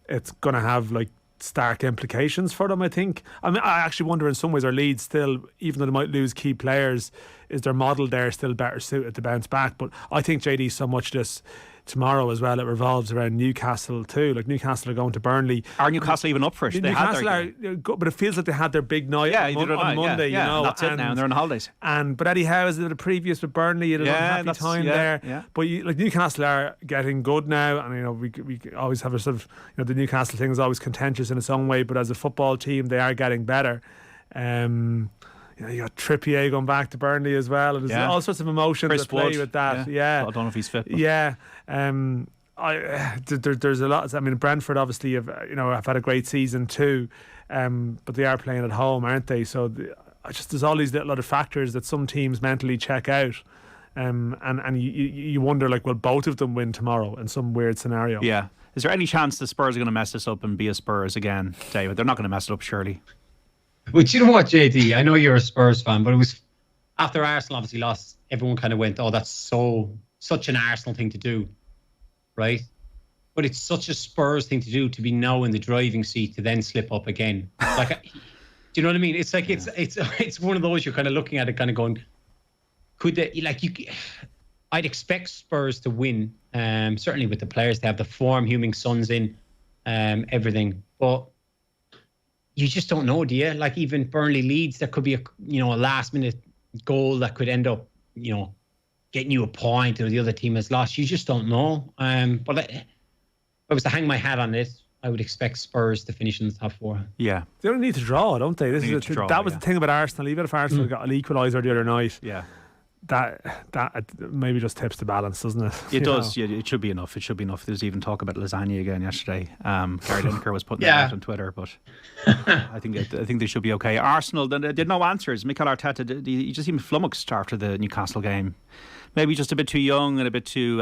it's going to have stark implications for them, I think. I actually wonder in some ways, are Leeds still, even though they might lose key players, is their model there still better suited to bounce back? But I think JD so much this tomorrow as well, it revolves around Newcastle too. Newcastle are going to Burnley. Are Newcastle even up for it? Newcastle are, but it feels like they had their big night on Monday. And that's it now, and they're on holidays. But Eddie Howe is a previous with Burnley. It was unhappy time there. Yeah. But Newcastle are getting good now, and we always have a sort of the Newcastle thing is always contentious in its own way, but as a football team, they are getting better. You got Trippier going back to Burnley as well. There's all sorts of emotions at play with that. Yeah. I don't know if he's fit. But. Yeah. There's a lot. I mean, Brentford obviously have had a great season too, but they are playing at home, aren't they? So there's all these little other factors that some teams mentally check out. And you wonder, will both of them win tomorrow in some weird scenario? Yeah. Is there any chance the Spurs are going to mess this up and be a Spurs again, David? They're not going to mess it up, surely. Well, do you know what, JD? I know you're a Spurs fan, but it was after Arsenal obviously lost, everyone kind of went, oh, that's such an Arsenal thing to do, right? But it's such a Spurs thing to do, to be now in the driving seat to then slip up again. Do you know what I mean? It's like it's one of those you're kind of looking at it, kind of going, could they I'd expect Spurs to win, certainly with the players they have, the form, Heung-min Son's in, everything, but you just don't know, do you? Even Burnley Leeds, there could be a last minute goal that could end up, getting you a point, or the other team has lost. You just don't know. But if I was to hang my hat on this, I would expect Spurs to finish in the top 4. Yeah, they don't need to draw, don't they? That was the thing about Arsenal. Even if Arsenal got an equaliser the other night, that maybe just tips the balance, doesn't it? It does. Yeah, it should be enough. There's even talk about lasagna again yesterday. Gary Lineker was putting that out on Twitter, but I think they should be okay. Arsenal, they did no answers. Mikel Arteta, he just seemed flummoxed after the Newcastle game. Maybe just a bit too young and a bit too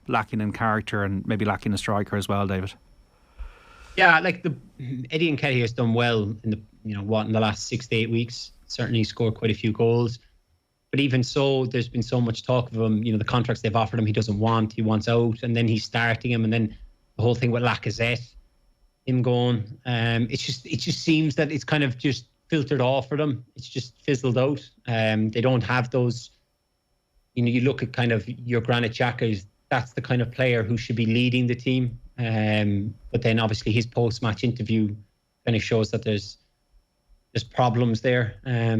lacking in character, and maybe lacking a striker as well, David. Yeah, Eddie Nketiah has done well in the last 6 to 8 weeks. Certainly scored quite a few goals. But even so, there's been so much talk of him, the contracts they've offered him, he doesn't want, he wants out, and then he's starting him, and then the whole thing with Lacazette, him going, it just seems that it's kind of just filtered off for them. It's just fizzled out. They don't have those, you look at kind of your Granit Xhaka, that's the kind of player who should be leading the team. But then obviously his post-match interview kind of shows that there's problems there.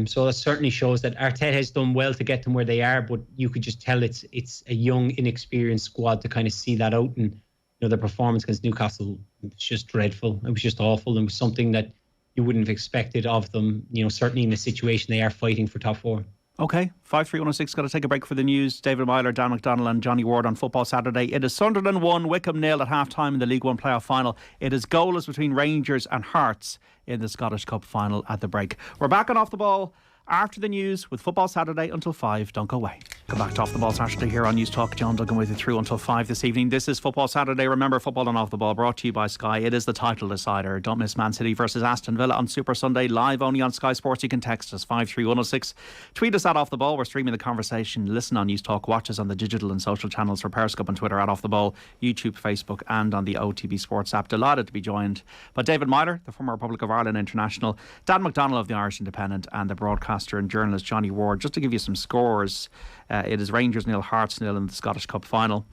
So that certainly shows that Arteta has done well to get them where they are, but you could just tell it's a young, inexperienced squad to kind of see that out. And the performance against Newcastle was just dreadful. It was just awful. It was something that you wouldn't have expected of them, certainly in the situation they are fighting for top four. Okay, 53106, got to take a break for the news. David Meyler, Dan McDonnell and Johnny Ward on Football Saturday. It is Sunderland 1, Wickham 0 at half-time in the League One playoff final. It is goalless between Rangers and Hearts in the Scottish Cup final at the break. We're back on Off the Ball after the news with Football Saturday until 5. Don't go away. Come back to Off the Ball Saturday here on News Talk. John Duggan with you through until 5 this evening. This is Football Saturday. Remember, football and Off the Ball brought to you by Sky. It is the title decider. Don't miss Man City versus Aston Villa on Super Sunday, live only on Sky Sports. You can text us 53106. Tweet us at Off the Ball. We're streaming the conversation. Listen on News Talk. Watch us on the digital and social channels for Periscope and Twitter at Off the Ball, YouTube, Facebook and on the OTB Sports app. Delighted to be joined by David Meyler, the former Republic of Ireland international, Dan McDonnell of the Irish Independent and the broadcaster and journalist Johnny Ward. Just to give you some scores, it is Rangers 0, Hearts 0 in the Scottish Cup final.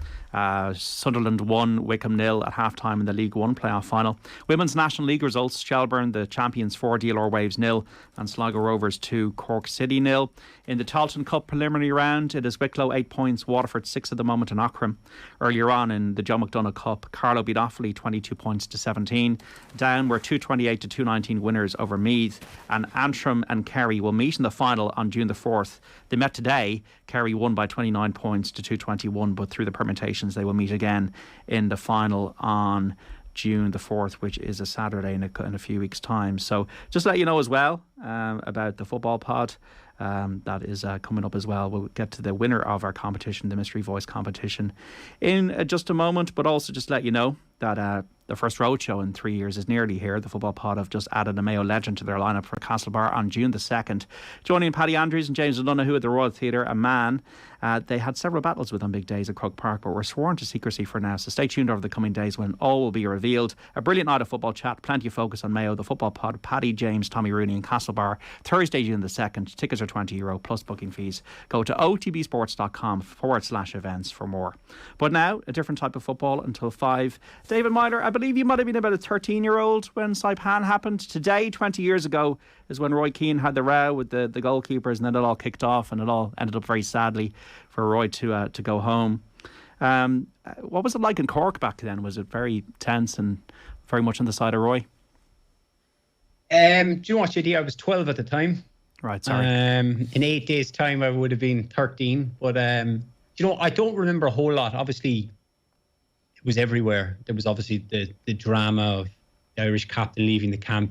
Sunderland 1, Wickham 0 at half-time in the League One playoff final. Women's National League results: Shelbourne, the champions 4, DLR Waves 0 and Sligo Rovers 2, Cork City 0. In the Tailteann Cup preliminary round, it is Wicklow 8 points, Waterford 6 at the moment and Aughrim. Earlier on in the Joe McDonagh Cup, Carlow beat Offaly 22 points to 17. Down were 228 to 219 winners over Meath, and Antrim and Kerry will meet in the final on June the 4th. They met today. Kerry won by 29 points to 221, but through the permutations they will meet again in the final on June the 4th, which is a Saturday in a few weeks' time. So just to let you know as well about the football pod that is coming up as well. We'll get to the winner of our competition, the Mystery Voice competition, in just a moment, but also just let you know that the first roadshow in 3 years is nearly here. The Football Pod have just added a Mayo legend to their lineup for Castlebar on June the 2nd. Joining Paddy Andrews and James O'Donoghue at the Royal Theatre, a man they had several battles with on big days at Croke Park, but were sworn to secrecy for now. So stay tuned over the coming days when all will be revealed. A brilliant night of football chat, plenty of focus on Mayo. The Football Pod, Paddy, James, Tommy Rooney and Castlebar, Thursday, June the 2nd. Tickets are €20 plus booking fees. Go to otbsports.com/events for more. But now, a different type of football until 5. David Meyler, I believe you might have been about a 13-year-old when Saipan happened. Today, 20 years ago, is when Roy Keane had the row with the goalkeepers, and then it all kicked off, and it all ended up very sadly for Roy to go home. What was it like in Cork back then? Was it very tense and very much on the side of Roy? Do you know what, JD? I was 12 at the time. Right, sorry. In 8 days' time, I would have been 13. But, I don't remember a whole lot. Obviously, it was everywhere. There was obviously the drama of the Irish captain leaving the camp.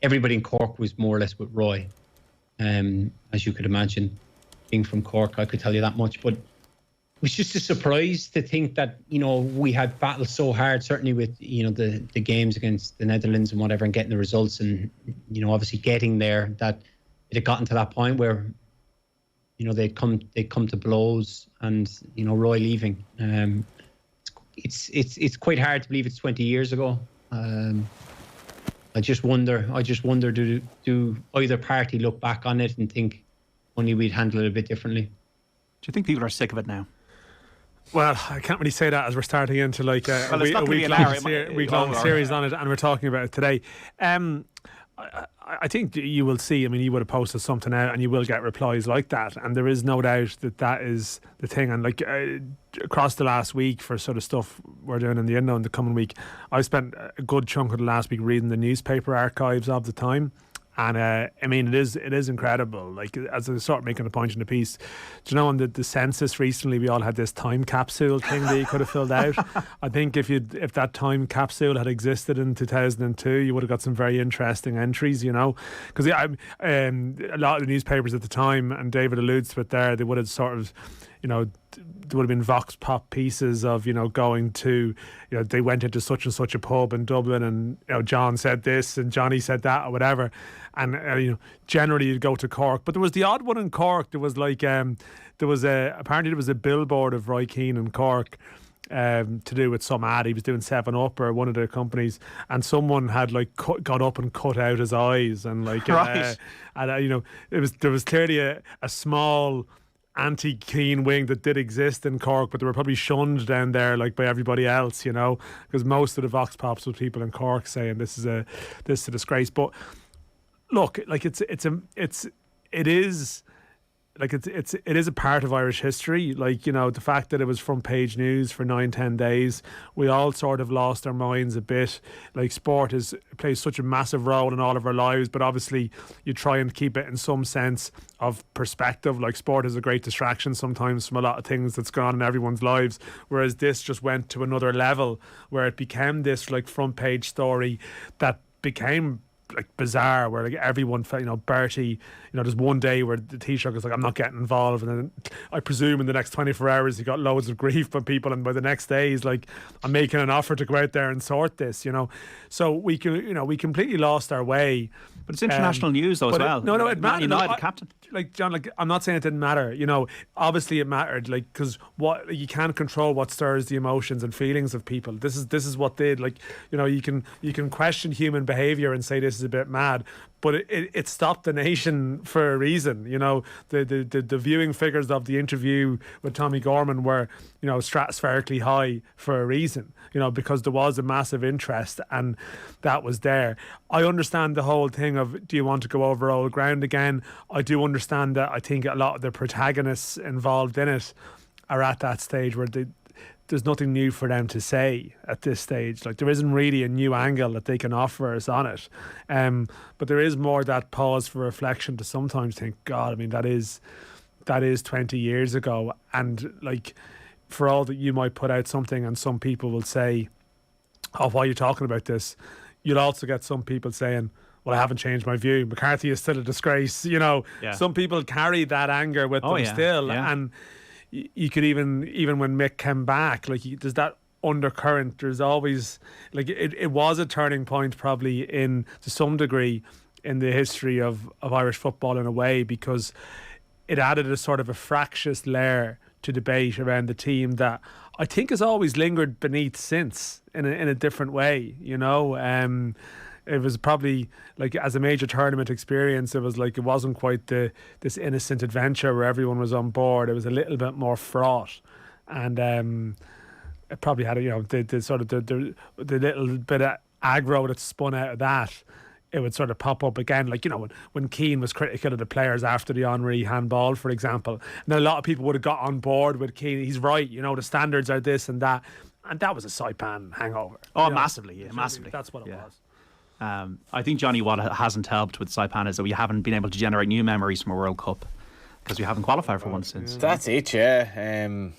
Everybody in Cork was more or less with Roy, as you could imagine. Being from Cork, I could tell you that much. But it was just a surprise to think that, we had battled so hard, certainly with, the games against the Netherlands and whatever, and getting the results and, obviously getting there, that it had gotten to that point where, they'd come to blows and, Roy leaving. It's quite hard to believe it's 20 years ago. I just wonder, do either party look back on it and think only we'd handle it a bit differently? Do you think people are sick of it now? Well, I can't really say that as we're starting into like a week-long series on it, and we're talking about it today. I think you will see, you would have posted something out and you will get replies like that, and there is no doubt that is the thing. And like across the last week for sort of stuff we're doing in the in the coming week, I spent a good chunk of the last week reading the newspaper archives of the time. And it is incredible. Like, as I sort of making a point in the piece, do you know, on the census recently, we all had this time capsule thing that you could have filled out. I think if that time capsule had existed in 2002, you would have got some very interesting entries. Because a lot of the newspapers at the time, and David alludes to it there, they would have sort of, there would have been vox pop pieces of, going to, they went into such and such a pub in Dublin, and John said this and Johnny said that or whatever, and generally you'd go to Cork. But there was the odd one in Cork. There was like apparently there was a billboard of Roy Keane in Cork to do with some ad. He was doing 7-Up or one of the companies, and someone had like got up and cut out his eyes, and like right. there was clearly a small anti-Keane wing that did exist in Cork, but they were probably shunned down there like by everybody else, you know, because most of the vox pops was people in Cork saying this is a disgrace. But look, like it is a part of Irish history. Like, you know, the fact that it was front page news for 9-10 days, we all sort of lost our minds a bit. Like, sport plays such a massive role in all of our lives, but obviously you try and keep it in some sense of perspective. Like, sport is a great distraction sometimes from a lot of things that's gone on in everyone's lives, whereas this just went to another level where it became this like front page story that became like bizarre, where like everyone felt, you know, Bertie, you know, there's one day where the Taoiseach was like, I'm not getting involved, and then I presume in the next 24 hours he got loads of grief from people, and by the next day he's like, I'm making an offer to go out there and sort this, you know. So we completely lost our way. But it's international news though as well. No, it mattered. United captain. Like, John, like, I'm not saying it didn't matter, you know. Obviously it mattered, like, because what you can't control what stirs the emotions and feelings of people. This is what did, like, you know, you can question human behaviour and say this is a bit mad, but it stopped the nation for a reason. You know, the viewing figures of the interview with Tommy Gorman were, you know, stratospherically high for a reason, you know, because there was a massive interest and that was there. I understand the whole thing of, do you want to go over old ground again? I do understand that. I think a lot of the protagonists involved in it are at that stage where there's nothing new for them to say at this stage. Like, there isn't really a new angle that they can offer us on it. But there is more that pause for reflection to sometimes think, God, I mean, that is 20 years ago. And like, for all that you might put out something and some people will say, oh, why are you talking about this? You'll also get some people saying, well, I haven't changed my view. McCarthy is still a disgrace. You know, Some people carry that anger with them still. Yeah. And you could even when Mick came back, like, there's that undercurrent. There's always, like, it was a turning point probably to some degree in the history of Irish football in a way, because it added a sort of a fractious layer to debate around the team that I think has always lingered beneath since in a different way, you know. It was probably like, as a major tournament experience, it was like, it wasn't quite this innocent adventure where everyone was on board. It was a little bit more fraught, and it probably had, you know, the sort of the little bit of aggro that spun out of that. It would sort of pop up again, like, you know, when Keane was critical of the players after the Henry handball, for example. And then a lot of people would have got on board with Keane. He's right, you know, the standards are this and that. And that was a Saipan hangover. Oh, massively, yeah, massively. That's what it was. I think, Johnny, what hasn't helped with Saipan is that we haven't been able to generate new memories from a World Cup because we haven't qualified for one since. That's it, yeah. You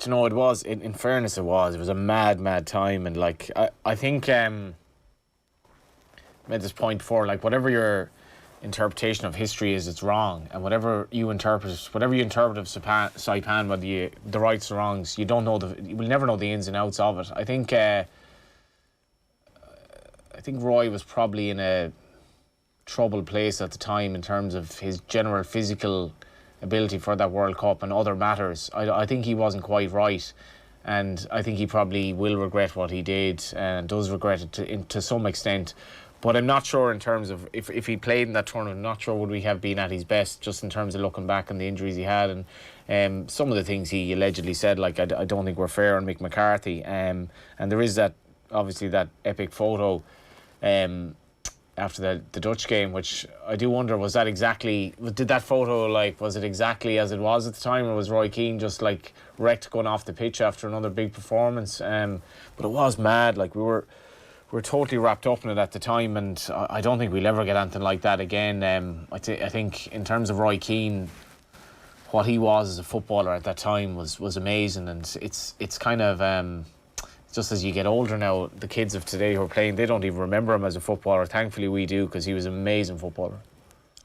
know, it was, in fairness, it was a mad time. And like, I think, made this point before, like, whatever your interpretation of history is, it's wrong. And whatever you interpret of Saipan, whether the rights or wrongs, you will never know the ins and outs of it. I think Roy was probably in a troubled place at the time in terms of his general physical ability for that World Cup and other matters. I think he wasn't quite right, and I think he probably will regret what he did and does regret it to some extent. But I'm not sure in terms of if he played in that tournament, I'm not sure would we have been at his best, just in terms of looking back on the injuries he had and some of the things he allegedly said. Like, I don't think were fair on Mick McCarthy. And there is obviously that epic photo after the Dutch game, which I do wonder, was that photo, like, was it exactly as it was at the time, or was Roy Keane just like wrecked going off the pitch after another big performance? But it was mad. Like, we were totally wrapped up in it at the time, and I don't think we'll ever get anything like that again. I think in terms of Roy Keane, what he was as a footballer at that time was amazing, and it's kind of just as you get older now, the kids of today who are playing, they don't even remember him as a footballer. Thankfully we do, because he was an amazing footballer.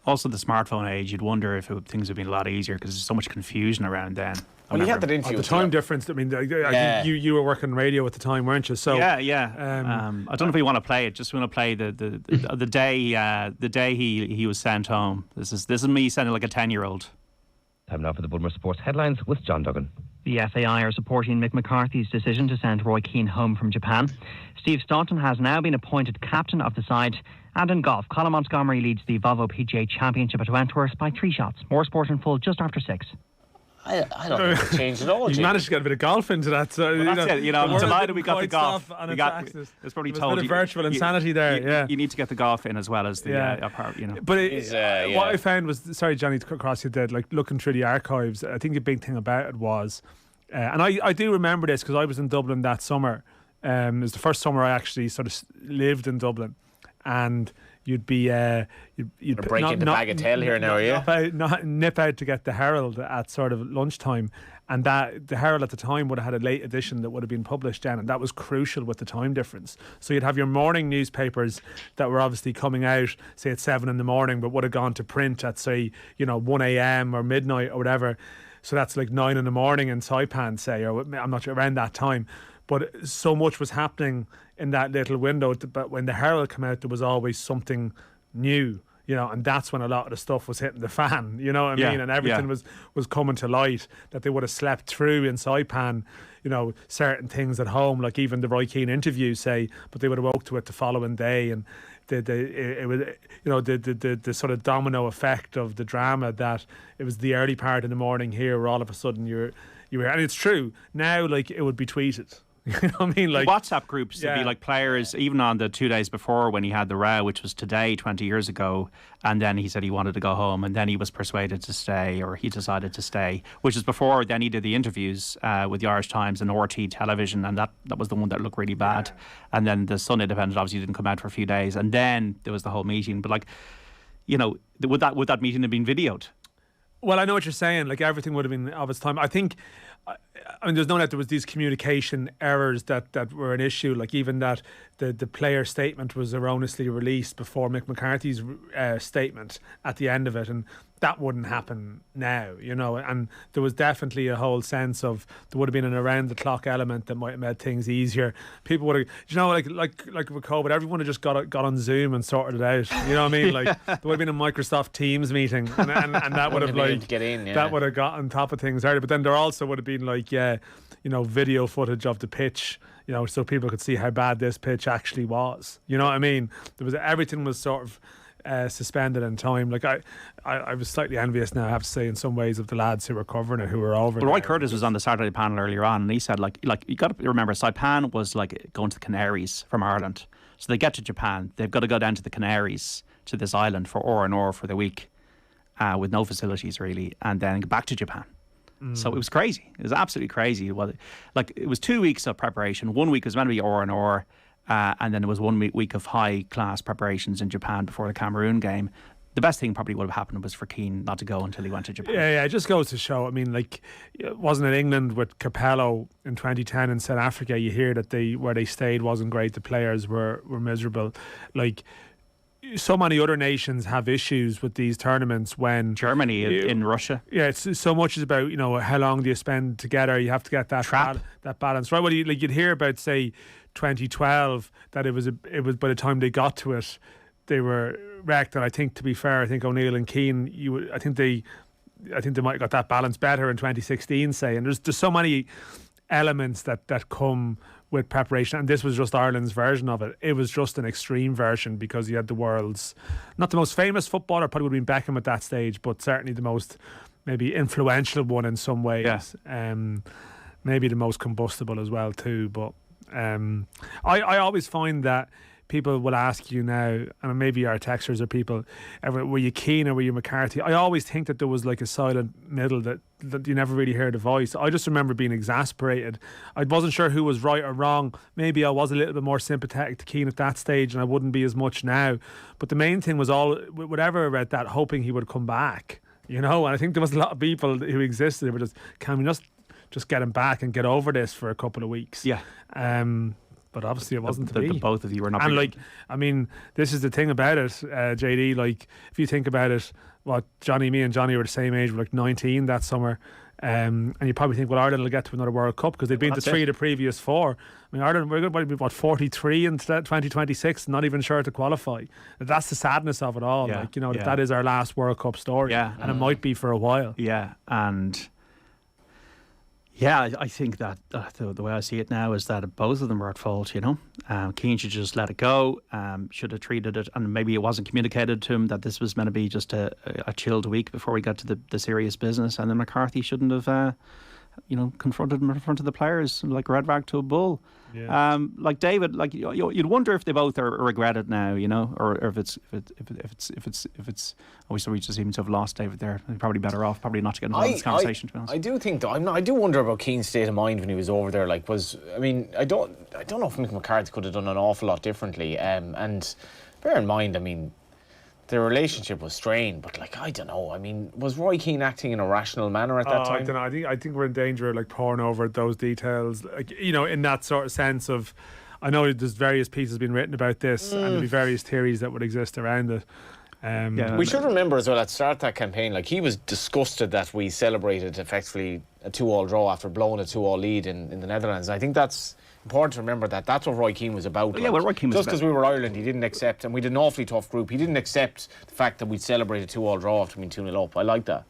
Also, the smartphone age, you'd wonder if things would be a lot easier because there's so much confusion around then. Well, he had that interview. The time difference, I mean, I think you were working radio at the time, weren't you? So yeah. I don't know if we want to play it. Just want to play the day he was sent home. This is me sounding like a 10-year-old. Time now for the Bulmer Sports headlines with John Duggan. The FAI are supporting Mick McCarthy's decision to send Roy Keane home from Japan. Steve Staunton has now been appointed captain of the side. And in golf, Colin Montgomery leads the Volvo PGA Championship at Wentworth by 3 shots. More sport in full just after 6. I don't think it changed at all. You managed to get a bit of golf into that. So, Well, that's it. You know, I'm delighted we got the golf. We got. It's probably told a bit of virtual insanity there. Yeah, you need to get the golf in as well as the part. You know, but what I found was, sorry, Johnny, to cut across you dead. Like looking through the archives, I think the big thing about it was, and I do remember this because I was in Dublin that summer. It was the first summer I actually sort of lived in Dublin, and you'd be you'd breaking the bagatelle here now, are you? Nip out to get the Herald at sort of lunchtime, and that the Herald at the time would have had a late edition that would have been published then, and that was crucial with the time difference. So you'd have your morning newspapers that were obviously coming out, say at 7 in the morning, but would have gone to print at, say, 1 a.m. or midnight or whatever. So that's like 9 in the morning in Saipan, say, or I'm not sure, around that time. But so much was happening in that little window. But when the Herald came out, there was always something new, and that's when a lot of the stuff was hitting the fan, you know what I mean? And everything was coming to light that they would have slept through in Saipan, certain things at home, like even the Roy Keane interview, say, but they would have woke to it the following day. And it was, the sort of domino effect of the drama, that it was the early part in the morning here where all of a sudden you were, and it's true now, like it would be tweeted. You know what I mean? Like WhatsApp groups to be like players, even on the 2 days before when he had the row, which was today, 20 years ago, and then he said he wanted to go home, and then he was persuaded to stay, or he decided to stay, which is before then he did the interviews with the Irish Times and RT Television, and that was the one that looked really bad. And then the Sun Independent obviously didn't come out for a few days, and then there was the whole meeting. But like, would that meeting have been videoed? Well, I know what you're saying. Like everything would have been of its time. I think, there's no doubt there was these communication errors that were an issue. Like even that the player statement was erroneously released before Mick McCarthy's statement at the end of it, and that wouldn't happen now, And there was definitely a whole sense of there would have been an around the clock element that might have made things easier. People would have, like with COVID, everyone would have just got on Zoom and sorted it out. You know what I mean? Like there would have been a Microsoft Teams meeting, and that would have that would have got on top of things earlier. But then there also would have been video footage of the pitch, so people could see how bad this pitch actually was. You know what I mean? Everything was sort of suspended in time. Like I was slightly envious now, I have to say, in some ways, of the lads who were covering it, who were over. Well, Roy Curtis was on the Saturday panel earlier on, and he said like you got to remember, Saipan was like going to the Canaries from Ireland, so they get to Japan, they've got to go down to the Canaries, to this island for R&R for the week, with no facilities really, and then go back to Japan. So it was crazy. It was absolutely crazy. Well, like it was 2 weeks of preparation. 1 week was meant to be R&R, and then there was 1 week of high class preparations in Japan before the Cameroon game. The best thing probably would have happened was for Keane not to go until he went to Japan. Yeah, it just goes to show. I mean, like, wasn't it England with Capello in 2010 in South Africa? You hear that where they stayed wasn't great. The players were miserable. Like, so many other nations have issues with these tournaments when Germany in Russia. Yeah, it's so much is about how long do you spend together. You have to get that that balance right. Well, you'd hear about, say, 2012 that it was by the time they got to it, they were wrecked. And I think, to be fair, I think O'Neill and Keane, I think they might have got that balance better in 2016. Say, and there's so many elements that come with preparation, and this was just Ireland's version of it. It was just an extreme version because you had the world's, not the most famous footballer, probably would have been Beckham at that stage, but certainly the most maybe influential one in some ways. Yeah. Maybe the most combustible as well too. But I always find that people will ask you now, and maybe our texters or people, were you Keane or were you McCarthy? I always think that there was like a silent middle that you never really heard a voice. I just remember being exasperated. I wasn't sure who was right or wrong. Maybe I was a little bit more sympathetic to Keane at that stage, and I wouldn't be as much now. But the main thing was whatever about that, hoping he would come back. And I think there was a lot of people who existed who were just, can we just get him back and get over this for a couple of weeks? Yeah. But obviously it wasn't to be. The both of you were not. And this is the thing about it, JD. Like, if you think about it, me and Johnny were the same age. We're like 19 that summer, and you probably think, well, Ireland will get to another World Cup because they've been to three of the previous four. I mean, Ireland, we're going to be 43 in 2026, not even sure to qualify. That's the sadness of it all. Yeah. That is our last World Cup story, and it might be for a while. Yeah, and Yeah, I think that the way I see it now is that both of them were at fault, you know. Keane should just let it go, should have treated it, and maybe it wasn't communicated to him that this was meant to be just a chilled week before we got to the serious business, and then McCarthy shouldn't have, confronted him in front of the players like red rag to a bull. Yeah. Like David, like you'd wonder if they both are regret it now, you know, or if it's obviously we just seem to have lost David there. They're probably better off, probably not to get involved in this conversation. To be honest, I do think though, I do wonder about Keane's state of mind when he was over there. Like, I don't know if Mick McCarthy could have done an awful lot differently. And bear in mind, I mean, their relationship was strained, but like, I don't know. I mean, was Roy Keane acting in a rational manner at that time? I don't know. I think we're in danger of like pouring over those details, like, you know, in that sort of sense of, I know there's various pieces being written about this, and there'll be various theories that would exist around it. We should remember as well at the start of that campaign, like, he was disgusted that we celebrated effectively a 2-2 draw after blowing a 2-2 lead in the Netherlands. I think that's important to remember that's what Roy Keane was about. Yeah, well, Roy Keane was just because we were Ireland, he didn't accept, and we did an awfully tough group, he didn't accept the fact that we'd celebrated a 2-2 draw after being 2-0 up. I like that.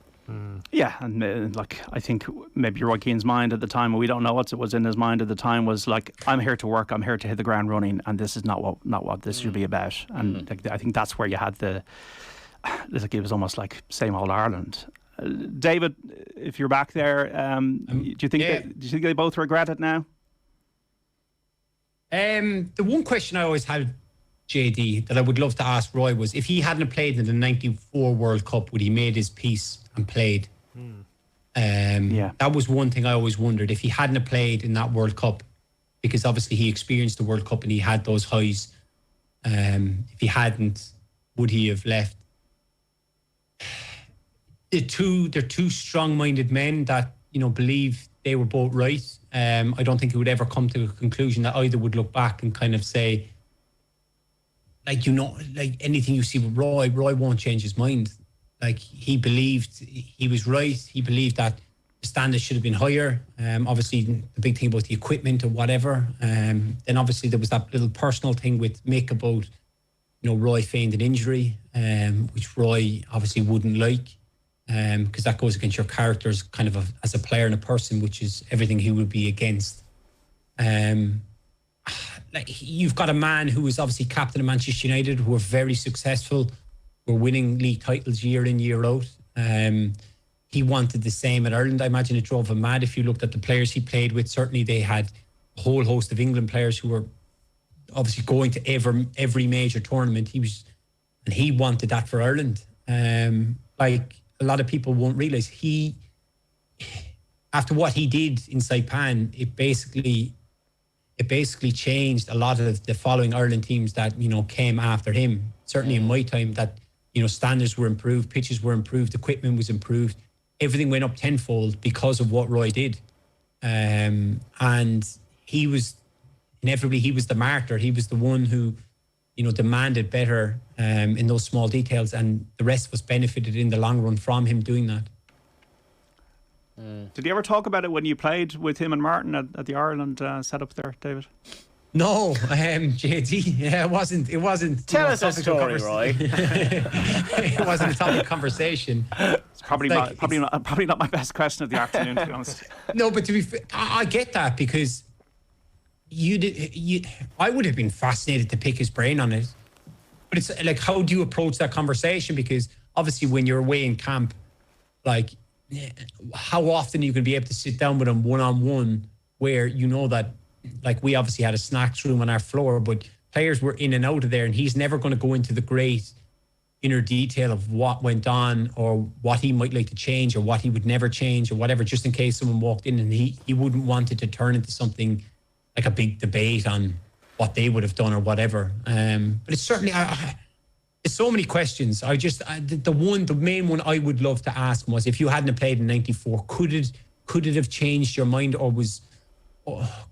Yeah, and I think maybe Roy Keane's mind at the time, we don't know what was in his mind at the time, was like, I'm here to work, I'm here to hit the ground running, and this is not what this should be about. And like, I think that's where you had it was almost like same old Ireland. David, if you're back there, do you think they both regret it now? The one question I always had, JD, that I would love to ask Roy was, if he hadn't played in the 94 World Cup, would he made his peace and played? That was one thing I always wondered, if he hadn't played in that World Cup, because obviously he experienced the World Cup and he had those highs. If he hadn't, would he have left? They're two strong-minded men that, you know, believe they were both right. I don't think it would ever come to a conclusion that either would look back and kind of say, like, you know, like anything you see with Roy won't change his mind. Like, he believed he was right. He believed that the standards should have been higher. Obviously, the big thing about the equipment or whatever. Then obviously there was that little personal thing with Mick about, you know, Roy feigned an injury, which Roy obviously wouldn't like, because that goes against your characters kind of as a player and a person, which is everything he would be against. Like, you've got a man who was obviously captain of Manchester United, who were very successful, were winning league titles year in, year out. He wanted the same at Ireland. I imagine it drove him mad. If you looked at the players he played with, certainly they had a whole host of England players who were obviously going to every major tournament. He wanted that for Ireland. Like, a lot of people won't realise, after what he did in Saipan, it basically changed a lot of the following Ireland teams that, you know, came after him. Certainly in my time, that, you know, standards were improved, pitches were improved, equipment was improved, everything went up tenfold because of what Roy did. And he was inevitably, he was the martyr. He was the one who, you know, demanded better in those small details, and the rest of us benefited in the long run from him doing that. Did you ever talk about it when you played with him and Martin at the Ireland setup there, David? No, JD. Yeah, it wasn't. Tell us a story, Roy. It wasn't a topic of conversation. It's probably not my best question of the afternoon, to be honest. No, but to be fair, I get that, because I would have been fascinated to pick his brain on it. But it's like, how do you approach that conversation? Because obviously when you're away in camp, like, how often are you going to be able to sit down with him one-on-one, where you know that, like, we obviously had a snacks room on our floor, but players were in and out of there, and he's never going to go into the great inner detail of what went on or what he might like to change or what he would never change or whatever, just in case someone walked in, and he wouldn't want it to turn into something like a big debate on what they would have done or whatever. But it's certainly, it's so many questions. The main one I would love to ask him was, if you hadn't played in '94, could it have changed your mind, or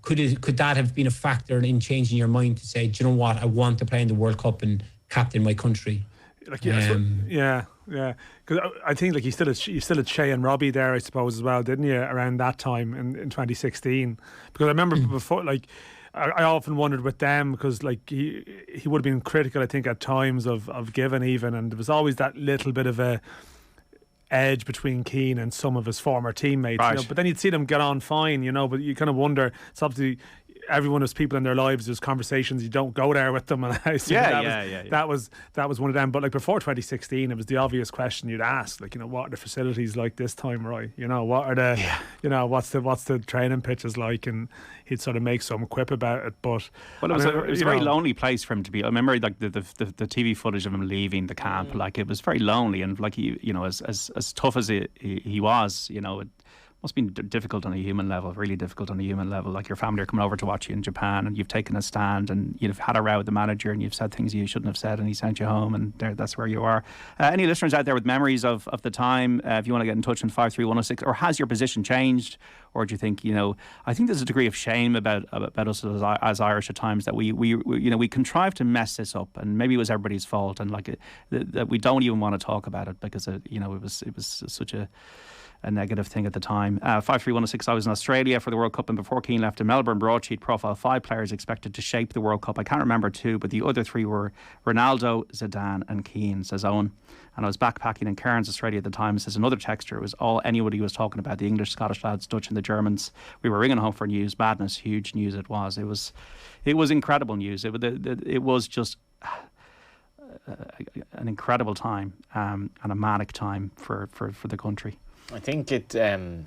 could that have been a factor in changing your mind to say, do you know what, I want to play in the World Cup and captain my country? Like, yeah. Because I think, like, you still had Shea and Robbie there, I suppose, as well, didn't you, around that time in 2016? Because I remember before, like, I often wondered with them, because, like, he would have been critical, I think, at times of Given even, and there was always that little bit of a edge between Keane and some of his former teammates. Right. You know, but then you'd see them get on fine, you know, but you kind of wonder, it's obviously everyone has people in their lives, there's conversations, you don't go there with them, and I assume that was one of them. But like before 2016, it was the obvious question you'd ask, like, you know, what are the facilities like this time, right? You know, what are the you know, what's the training pitches like? And he'd sort of make some quip about it. But well, it was a very lonely place for him to be. I remember like the TV footage of him leaving the camp, like it was very lonely, and like he, you know, as tough as he was, you know, it must have been difficult on a human level, really difficult on a human level. Like your family are coming over to watch you in Japan, and you've taken a stand, and you've had a row with the manager, and you've said things you shouldn't have said, and he sent you home, and that's where you are. Any listeners out there with memories of the time, if you want to get in touch on 53106, or has your position changed, or do you think, you know, I think there's a degree of shame about us as Irish at times, that we you know, we contrive to mess this up, and maybe it was everybody's fault, and like that we don't even want to talk about it because you know, it was such a negative thing at the time. 53106, I was in Australia for the World Cup, and before Keane left a Melbourne broadsheet profile, 5 players expected to shape the World Cup. I can't remember 2, but the other 3 were Ronaldo, Zidane and Keane, says Owen. And I was backpacking in Cairns, Australia at the time, says another texter. It was all anybody was talking about, the English, Scottish lads, Dutch and the Germans. We were ringing home for news, madness, huge news it was. It was incredible news. It was just an incredible time, and a manic time for the country. I think it. You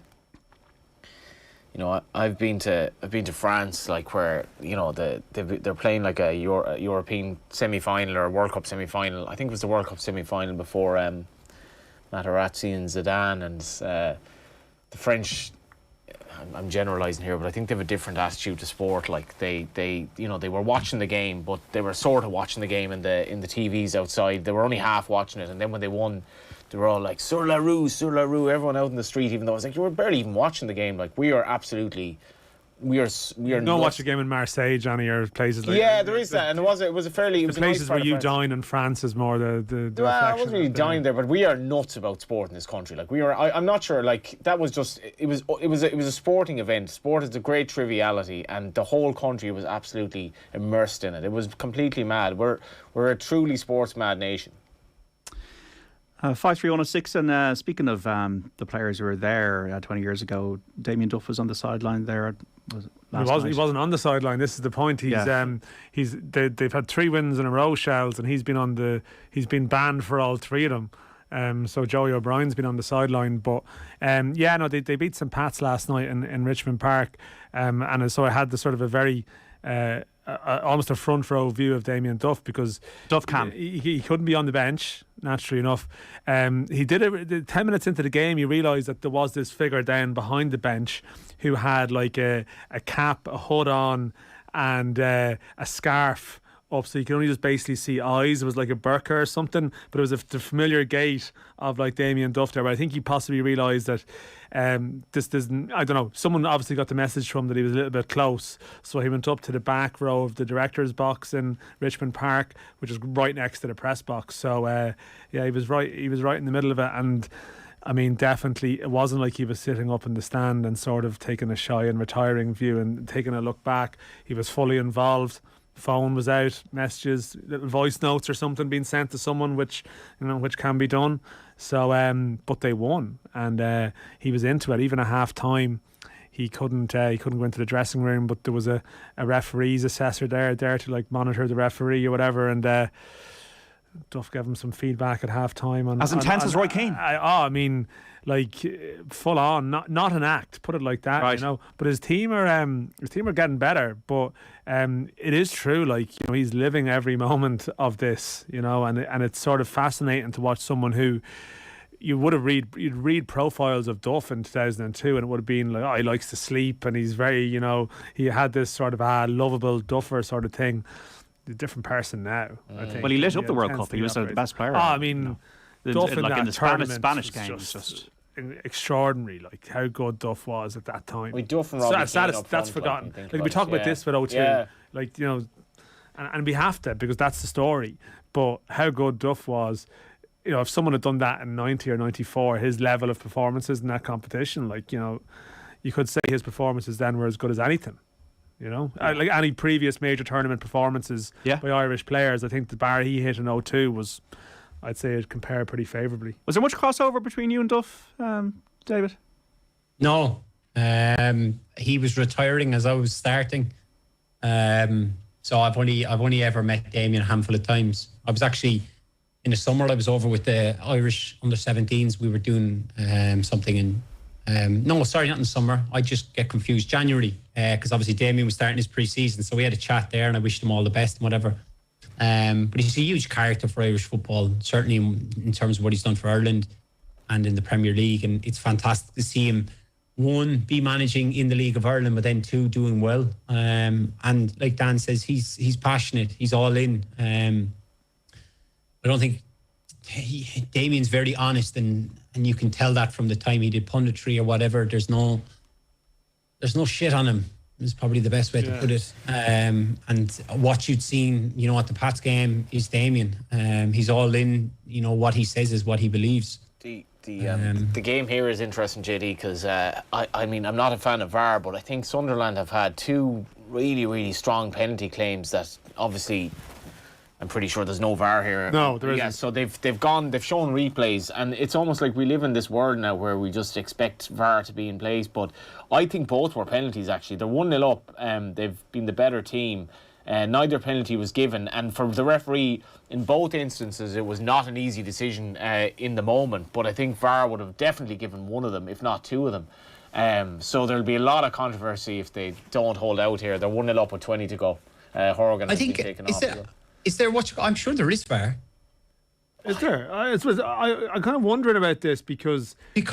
know, I've been to France, like where, you know, they're playing like a European semi-final or a World Cup semi-final. I think it was the World Cup semi-final before Materazzi and Zidane, and the French. I'm generalising here, but I think they have a different attitude to sport. Like they you know, they were watching the game, but they were sort of watching the game in the TVs outside. They were only half watching it, and then when they won, they were all like, sur la roue, everyone out in the street, even though I was like, you were barely even watching the game. Like, we are don't watch a game in Marseille, Johnny, or places like that. There is that, and it was a fairly, it was places a nice where you dine in France is more the well, I reflection. wasn't really dying there, but we are nuts about sport in this country. Like, I'm not sure, like, that was just, it was a sporting event. Sport is a great triviality, and the whole country was absolutely immersed in it. It was completely mad. We're a truly sports mad nation. 53106, and speaking of the players who were there 20 years ago, Damien Duff was on the sideline there. He wasn't on the sideline. This is the point. They've had 3 wins in a row, Shells, and he's been banned for all 3 of them. So Joey O'Brien's been on the sideline, but they beat St Pat's last night in Richmond Park, and so I had the sort of a very almost a front row view of Damien Duff, because Duff he couldn't be on the bench, naturally enough. He did it 10 minutes into the game. You realised that there was this figure down behind the bench who had like a cap, a hood on, and a scarf up, so you can only just basically see eyes. It was like a burqa or something, but it was the familiar gait of like Damien Duff there. But I think he possibly realised that this doesn't, I don't know, someone obviously got the message from him that he was a little bit close, so he went up to the back row of the director's box in Richmond Park, which is right next to the press box. So he was right in the middle of it. And I mean, definitely it wasn't like he was sitting up in the stand and sort of taking a shy and retiring view and taking a look back. He was fully involved. Phone was out, messages, little voice notes or something being sent to someone, which can be done. So but they won, and he was into it. Even at half time, he couldn't go into the dressing room, but there was a referee's assessor there to like monitor the referee or whatever, and Duff gave him some feedback at half time on as intense as Roy Keane. I mean, like full on, not an act, put it like that, right. You know. But his team are getting better. But it is true, like, you know, he's living every moment of this, you know, and it's sort of fascinating to watch someone who you'd read profiles of Duff in 2002, and it would have been like, oh, he likes to sleep, and he's very, you know, he had this sort of lovable Duffer sort of thing. A different person now, I think. Well, he lit up the World Cup. He was the best player. I mean, Duff in like that in the Spanish game was just extraordinary. Like how good Duff was at that time. Duff and Robbie that's forgotten. Like we talk about this with O2, like, you know, and we have to, because that's the story. But how good Duff was, you know, if someone had done that in 90 or 94, his level of performances in that competition, like, you know, you could say his performances then were as good as anything. You know, like any previous major tournament performances by Irish players. I think the bar he hit in 02 was I'd say it compared pretty favourably. Was there much crossover between you and Duff, David? No. He was retiring as I was starting. So I've only ever met Damien a handful of times. I was actually, in the summer, I was over with the Irish under-17s. We were doing something in... no, sorry, not in the summer. I just get confused. January, because obviously Damien was starting his pre-season. So we had a chat there and I wished him all the best and whatever. But he's a huge character for Irish football, certainly in terms of what he's done for Ireland and in the Premier League. And it's fantastic to see him, one, be managing in the League of Ireland, but then two, doing well. And like Dan says, he's passionate. He's all in. I don't think Damien's very honest, and you can tell that from the time he did punditry or whatever. There's no shit on him. Is probably the best way to put it. And what you'd seen, at the Pats game is Damien. He's all in. What he says is what he believes. The game here is interesting, JD, because I mean, I'm not a fan of VAR, but I think Sunderland have had two really, really strong penalty claims that obviously, I'm pretty sure there's no VAR here. No, there isn't. Yeah, so they've shown replays, and it's almost like we live in this world now where we just expect VAR to be in place. But I think both were penalties, actually. They're 1-0 up. They've been the better team. Neither penalty was given, and for the referee, in both instances, it was not an easy decision in the moment. But I think VAR would have definitely given one of them, if not two of them. So there'll be a lot of controversy if they don't hold out here. They're 1-0 up with 20 to go. Horgan has been taken off. Is there I'm sure there is VAR. Is there? I'm kind of wondering about this because I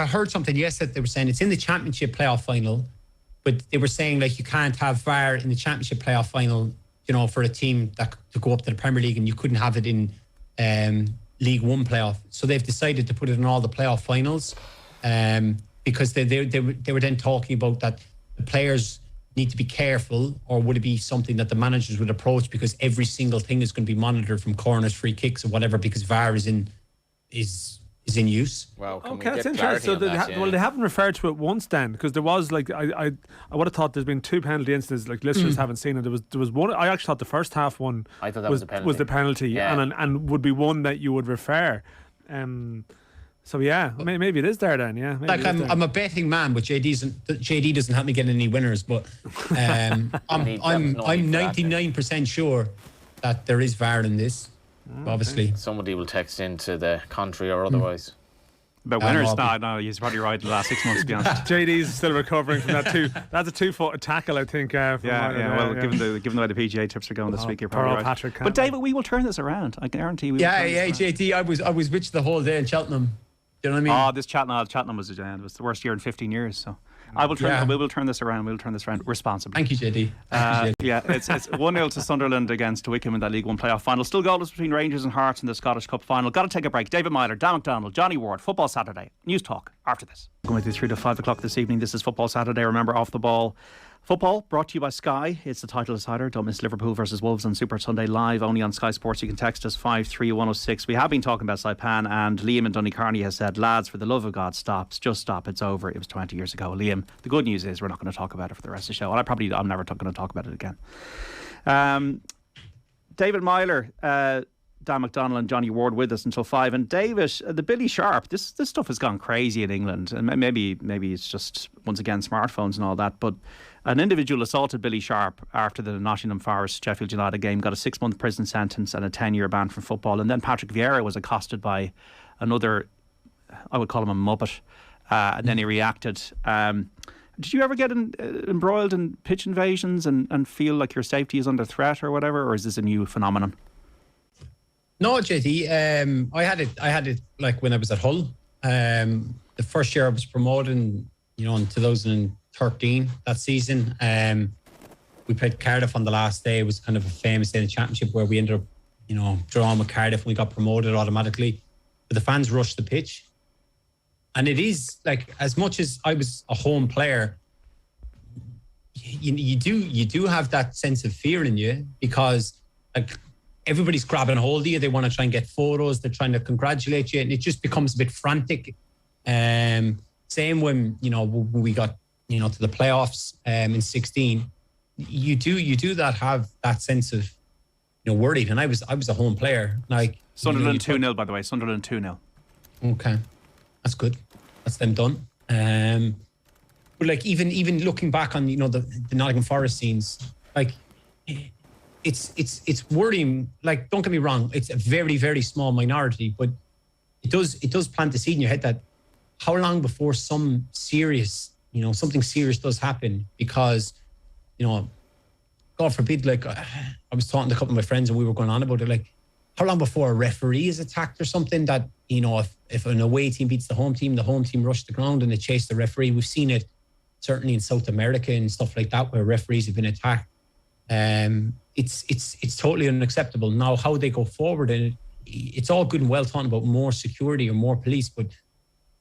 heard something yesterday. They were saying it's in the Championship playoff final, but they were saying like you can't have VAR in the Championship playoff final, for a team that to go up to the Premier League, and you couldn't have it in League One playoff. So they've decided to put it in all the playoff finals, because they were then talking about that the players need to be careful, or would it be something that the managers would approach because every single thing is going to be monitored from corners, free kicks, or whatever, because VAR is in use. Wow, okay, that's interesting. So they haven't referred to it once then, because there was like I would have thought there's been two penalty incidents like listeners haven't seen, and there was one. I actually thought the first half one I thought that was the penalty, yeah. and would be one that you would refer. So yeah, maybe it is there then. Yeah, like I'm a betting man, but JD doesn't help me get any winners. But I'm 99% sure that there is VAR in this. Obviously, somebody will text into the country or otherwise. But winners, no, he's probably right. The last 6 months, to be honest. JD's still recovering from that that's a 2-foot tackle, I think. Given the way the PGA tips are going this week, you're probably right. Patrick but David, we will turn this around. I guarantee we. JD, I was with you the whole day in Cheltenham. Do you know what I mean? Oh, this Cheltenham was the worst year in 15 years. So we will turn this around. We'll turn this around responsibly. Thank you, JD. Yeah, it's 1-0 to Sunderland against Wickham in that League One playoff final. Still goalless between Rangers and Hearts in the Scottish Cup final. Got to take a break. David Meyler, Dan McDonnell, Johnny Ward, Football Saturday. News Talk after this. Going with you through to 5 o'clock this evening. This is Football Saturday. Remember, Off the Ball football brought to you by Sky. It's the title decider. Don't miss Liverpool versus Wolves on Super Sunday live only on Sky Sports. You can text us 53106. We have been talking about Saipan, and Liam in Donecarney has said, lads, for the love of God, just stop. It's over. It was 20 years ago. Liam, the good news is we're not going to talk about it for the rest of the show, and I'm never going to talk about it again. David Meyler, Dan McDonnell and Johnny Ward with us until 5. And David, the Billy Sharp, this stuff has gone crazy in England, and maybe it's just once again smartphones and all that, but an individual assaulted Billy Sharp after the Nottingham Forest Sheffield United game, got a 6-month prison sentence and a 10-year ban from football. And then Patrick Vieira was accosted by another, I would call him a muppet, and then he reacted. Did you ever get embroiled in pitch invasions and feel like your safety is under threat or whatever, or is this a new phenomenon? No, JD. I had it like when I was at Hull. The first year I was promoted, in 2013, that season. We played Cardiff on the last day. It was kind of a famous day in the Championship where we ended up, drawing with Cardiff, and we got promoted automatically. But the fans rushed the pitch. And it is like, as much as I was a home player, you do have that sense of fear in you, because like everybody's grabbing a hold of you. They want to try and get photos. They're trying to congratulate you, and it just becomes a bit frantic. Same when we got to the playoffs in 16. You do have that sense of worried. And I was a home player. Like Sunderland 2-0, by the way. Sunderland 2-0. Okay, that's good. That's them done. But like even looking back on the Nottingham Forest scenes, like it's worrying. Like, don't get me wrong, it's a very, very small minority, but it does plant the seed in your head that how long before something serious does happen, because God forbid, like I was talking to a couple of my friends and we were going on about it, like how long before a referee is attacked or something, that if an away team beats the home team rush the ground and they chase the referee. We've seen it certainly in South America and stuff like that, where referees have been attacked. It's totally unacceptable. Now, how they go forward, and it's all good and well talking about more security or more police, but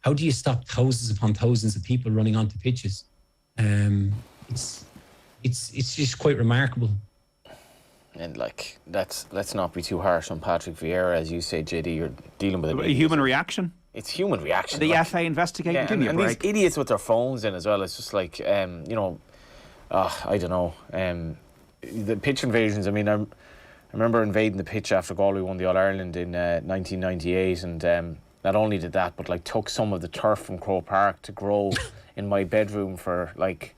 how do you stop thousands upon thousands of people running onto pitches? It's just quite remarkable. And like, let's not be too harsh on Patrick Vieira, as you say, JD. You're dealing with a human reaction. It's human reaction. The FA investigating. Yeah, and these idiots with their phones in as well. It's just like, I don't know. The pitch invasions. I mean, I remember invading the pitch after Galway won the All Ireland in 1998, and not only did that, but like took some of the turf from Croke Park to grow in my bedroom for like.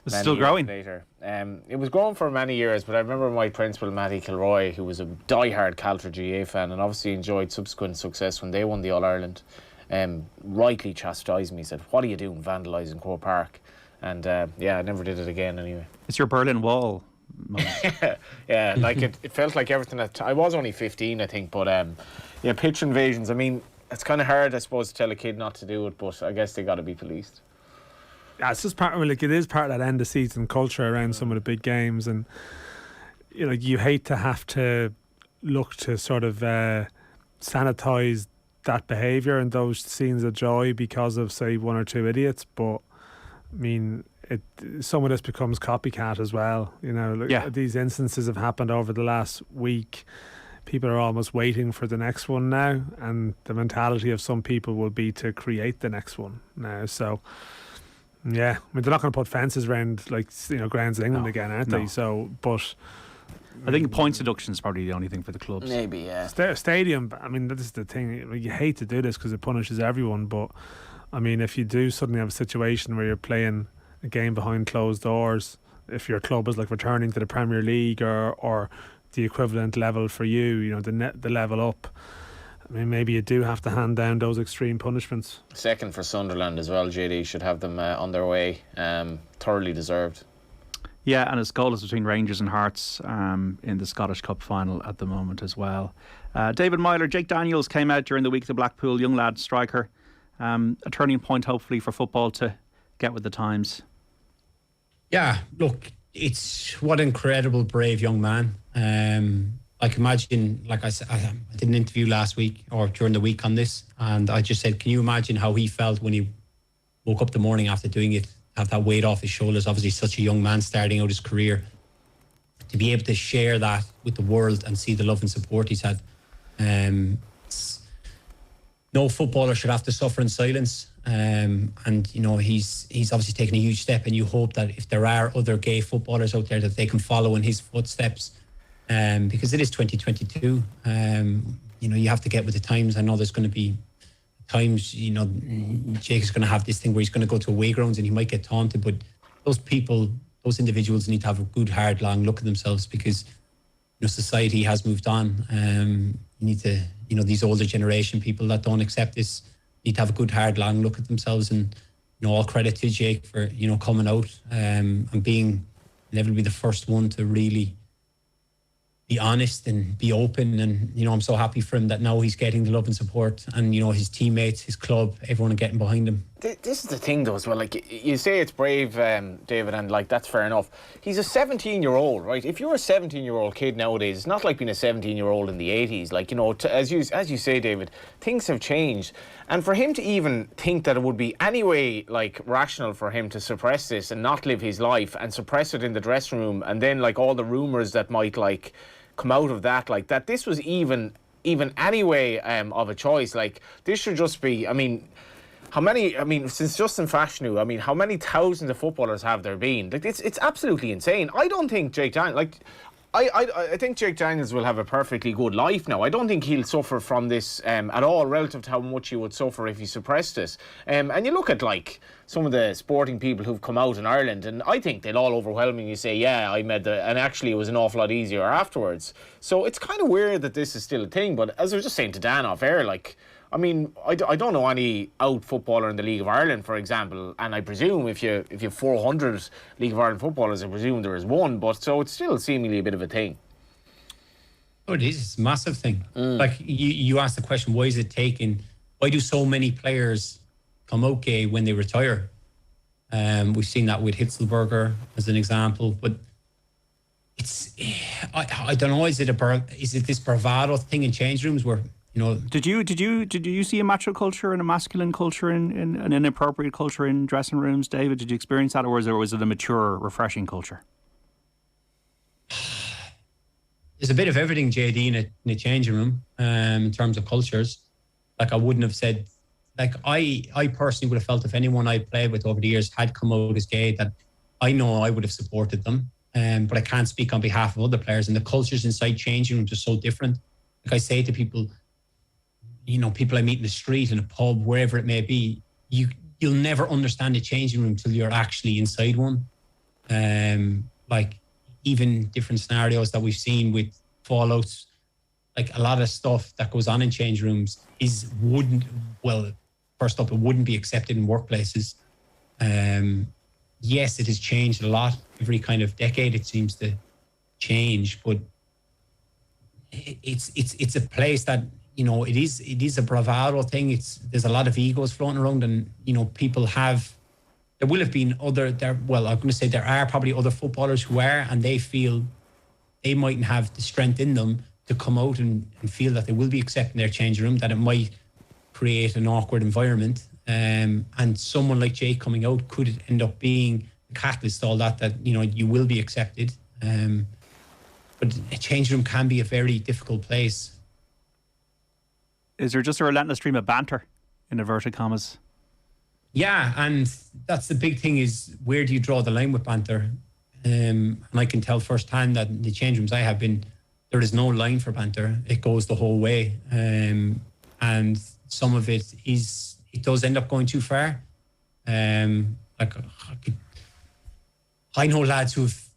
It's still growing. Later. It was growing for many years, but I remember my principal, Matty Kilroy, who was a die-hard Caltra GA fan and obviously enjoyed subsequent success when they won the All-Ireland, rightly chastised me, said, "What are you doing vandalising Croke Park?" And I never did it again anyway. It's your Berlin Wall. Yeah, like it felt like everything. I was only 15, I think, but pitch invasions, I mean, it's kind of hard, I suppose, to tell a kid not to do it, but I guess they got to be policed. Yeah, it's just it is part of that end of season culture around some of the big games, and you hate to have to look to sort of sanitise that behaviour and those scenes of joy because of, say, one or two idiots. But I mean, some of this becomes copycat as well. These instances have happened over the last week. People are almost waiting for the next one now, and the mentality of some people will be to create the next one now. So. Yeah, I mean, they're not going to put fences around grounds in England again, aren't they? So, but I think points deduction is probably the only thing for the clubs. Maybe, yeah. Stadium. I mean, this is the thing. You hate to do this because it punishes everyone, but I mean, if you do suddenly have a situation where you're playing a game behind closed doors, if your club is like returning to the Premier League or the equivalent level for you, the level up. I mean, maybe you do have to hand down those extreme punishments. Second for Sunderland as well, JD. Should have them on their way. Thoroughly deserved. Yeah, and it's goalless between Rangers and Hearts in the Scottish Cup final at the moment as well. David Meyler, Jake Daniels came out during the week to Blackpool, young lad, striker. A turning point, hopefully, for football to get with the times. Yeah, look, it's what an incredible, brave young man. Like, imagine, like I said, I did an interview last week or during the week on this, and I just said, can you imagine how he felt when he woke up the morning after doing it, have that weight off his shoulders, obviously such a young man starting out his career, to be able to share that with the world and see the love and support he's had. No footballer should have to suffer in silence. And, he's obviously taken a huge step, and you hope that if there are other gay footballers out there that they can follow in his footsteps. Because it is 2022, you have to get with the times. I know there's going to be times, Jake is going to have this thing where he's going to go to away grounds and he might get taunted, but those individuals need to have a good, hard, long look at themselves, because society has moved on. You need to, these older generation people that don't accept this need to have a good, hard, long look at themselves. And all credit to Jake for coming out and being inevitably the first one to really be honest and be open. And I'm so happy for him that now he's getting the love and support, and his teammates, his club, everyone are getting behind him. This is the thing though as well, like you say it's brave, David, and like that's fair enough. He's a 17-year-old, right? If you're a 17-year-old kid nowadays, it's not like being a 17-year-old in the 80s. Like, as you say, David, things have changed, and for him to even think that it would be any way like rational for him to suppress this and not live his life and suppress it in the dressing room, and then like all the rumours that might like come out of that, like that this was even anyway of a choice, like this should just be, since Justin Fashanu, how many thousands of footballers have there been? Like it's absolutely insane. I don't think Jake Daniels, like I think Jake Daniels will have a perfectly good life now. I don't think he'll suffer from this at all, relative to how much he would suffer if he suppressed it. And you look at like some of the sporting people who've come out in Ireland, and I think they'll all overwhelmingly say, yeah, I made and actually it was an awful lot easier afterwards. So it's kind of weird that this is still a thing. But as I was just saying to Dan off air, like, I mean, I don't know any out footballer in the League of Ireland, for example, and I presume if you have 400 League of Ireland footballers, I presume there is one, but so it's still seemingly a bit of a thing. Oh, it is. It's a massive thing. Like, you asked the question, why do so many players come out gay when they retire? We've seen that with Hitzelberger as an example, but I don't know, is it this bravado thing in change rooms where, you know, did you see a macho culture and a masculine culture in an inappropriate culture in dressing rooms, David? Did you experience that, or was it a mature, refreshing culture? There's a bit of everything, JD, in a changing room in terms of cultures. Like, I wouldn't have said, like, I personally would have felt if anyone I played with over the years had come out as gay, that I know I would have supported them. But I can't speak on behalf of other players, and the cultures inside changing rooms are so different. Like I say to people, you know, people I meet in the street, in a pub, wherever it may be, you'll never understand a changing room till you're actually inside one. Like, even different scenarios that we've seen with fallouts, like a lot of stuff that goes on in change rooms first up, it wouldn't be accepted in workplaces. Yes, it has changed a lot. Every kind of decade it seems to change, but it's a place that, you know, it is a bravado thing. There's a lot of egos floating around, and, you know, there will have been I'm going to say there are probably other footballers who are, and they feel they mightn't have the strength in them to come out and feel that they will be accepted in their changing room, that it might create an awkward environment. And someone like Jake coming out could end up being a catalyst to all that, you know, you will be accepted. But a changing room can be a very difficult place. Is there just a relentless stream of banter, in inverted commas? Yeah, and that's the big thing, is where do you draw the line with banter? And I can tell firsthand that in the change rooms I have been, there is no line for banter. It goes the whole way. And some of it does end up going too far. Like, I know lads who've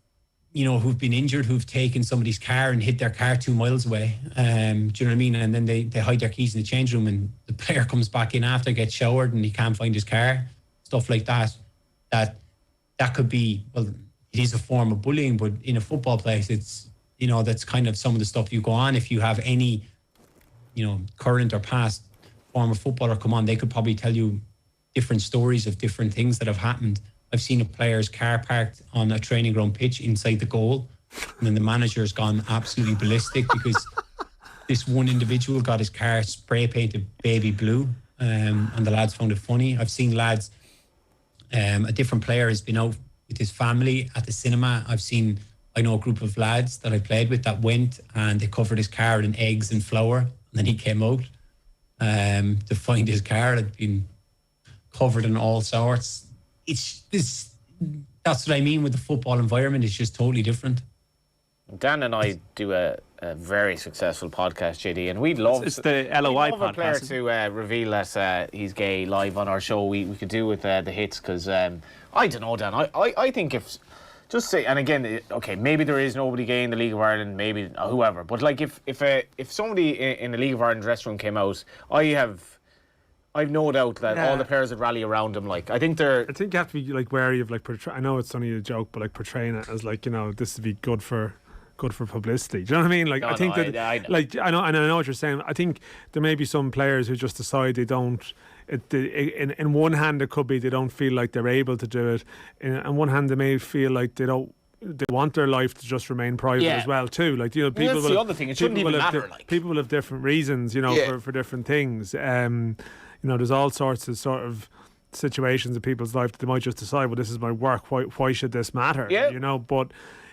been injured, who've taken somebody's car and hit their car 2 miles away. Do you know what I mean? And then they hide their keys in the change room, and the player comes back in after, gets showered, and he can't find his car. Stuff like that. That could be, well, it is a form of bullying, but in a football place, it's, you know, that's kind of some of the stuff you go on. If you have any, you know, current or past former footballer come on, they could probably tell you different stories of different things that have happened. I've seen a player's car parked on a training ground pitch inside the goal, and then the manager's gone absolutely ballistic because this one individual got his car spray painted baby blue, and the lads found it funny. I've seen lads, a different player has been out with his family at the cinema. I know a group of lads that I played with that went and they covered his car in eggs and flour, and then he came out to find his car. It had been covered in all sorts. That's what I mean with the football environment. It's just totally different. Dan and I do a very successful podcast, JD, and we'd love... It's the LOI we'd love podcast. a player to reveal that he's gay live on our show. We could do with the hits, because I don't know, Dan. I think if... Just say, and again, okay, maybe there is nobody gay in the League of Ireland, maybe whoever, but like if somebody in the League of Ireland dressing room came out, I've no doubt that all the players would rally around him. Like, I think you have to be like wary of, like, I know it's only a joke, but like portraying it as, like, you know, this would be good for publicity. Do you know what I mean? Like, I think I know what you're saying. I think there may be some players who just decide they don't. In one hand, it could be they don't feel like they're able to do it. On one hand, they may feel like they want their life to just remain private as well too. Like, you know, people that's the other thing. It shouldn't even matter. People will have different reasons, you know, for different things. You know, there's all sorts of sort of situations in people's life that they might just decide, well, this is my work. Why should this matter? Yeah. You know, but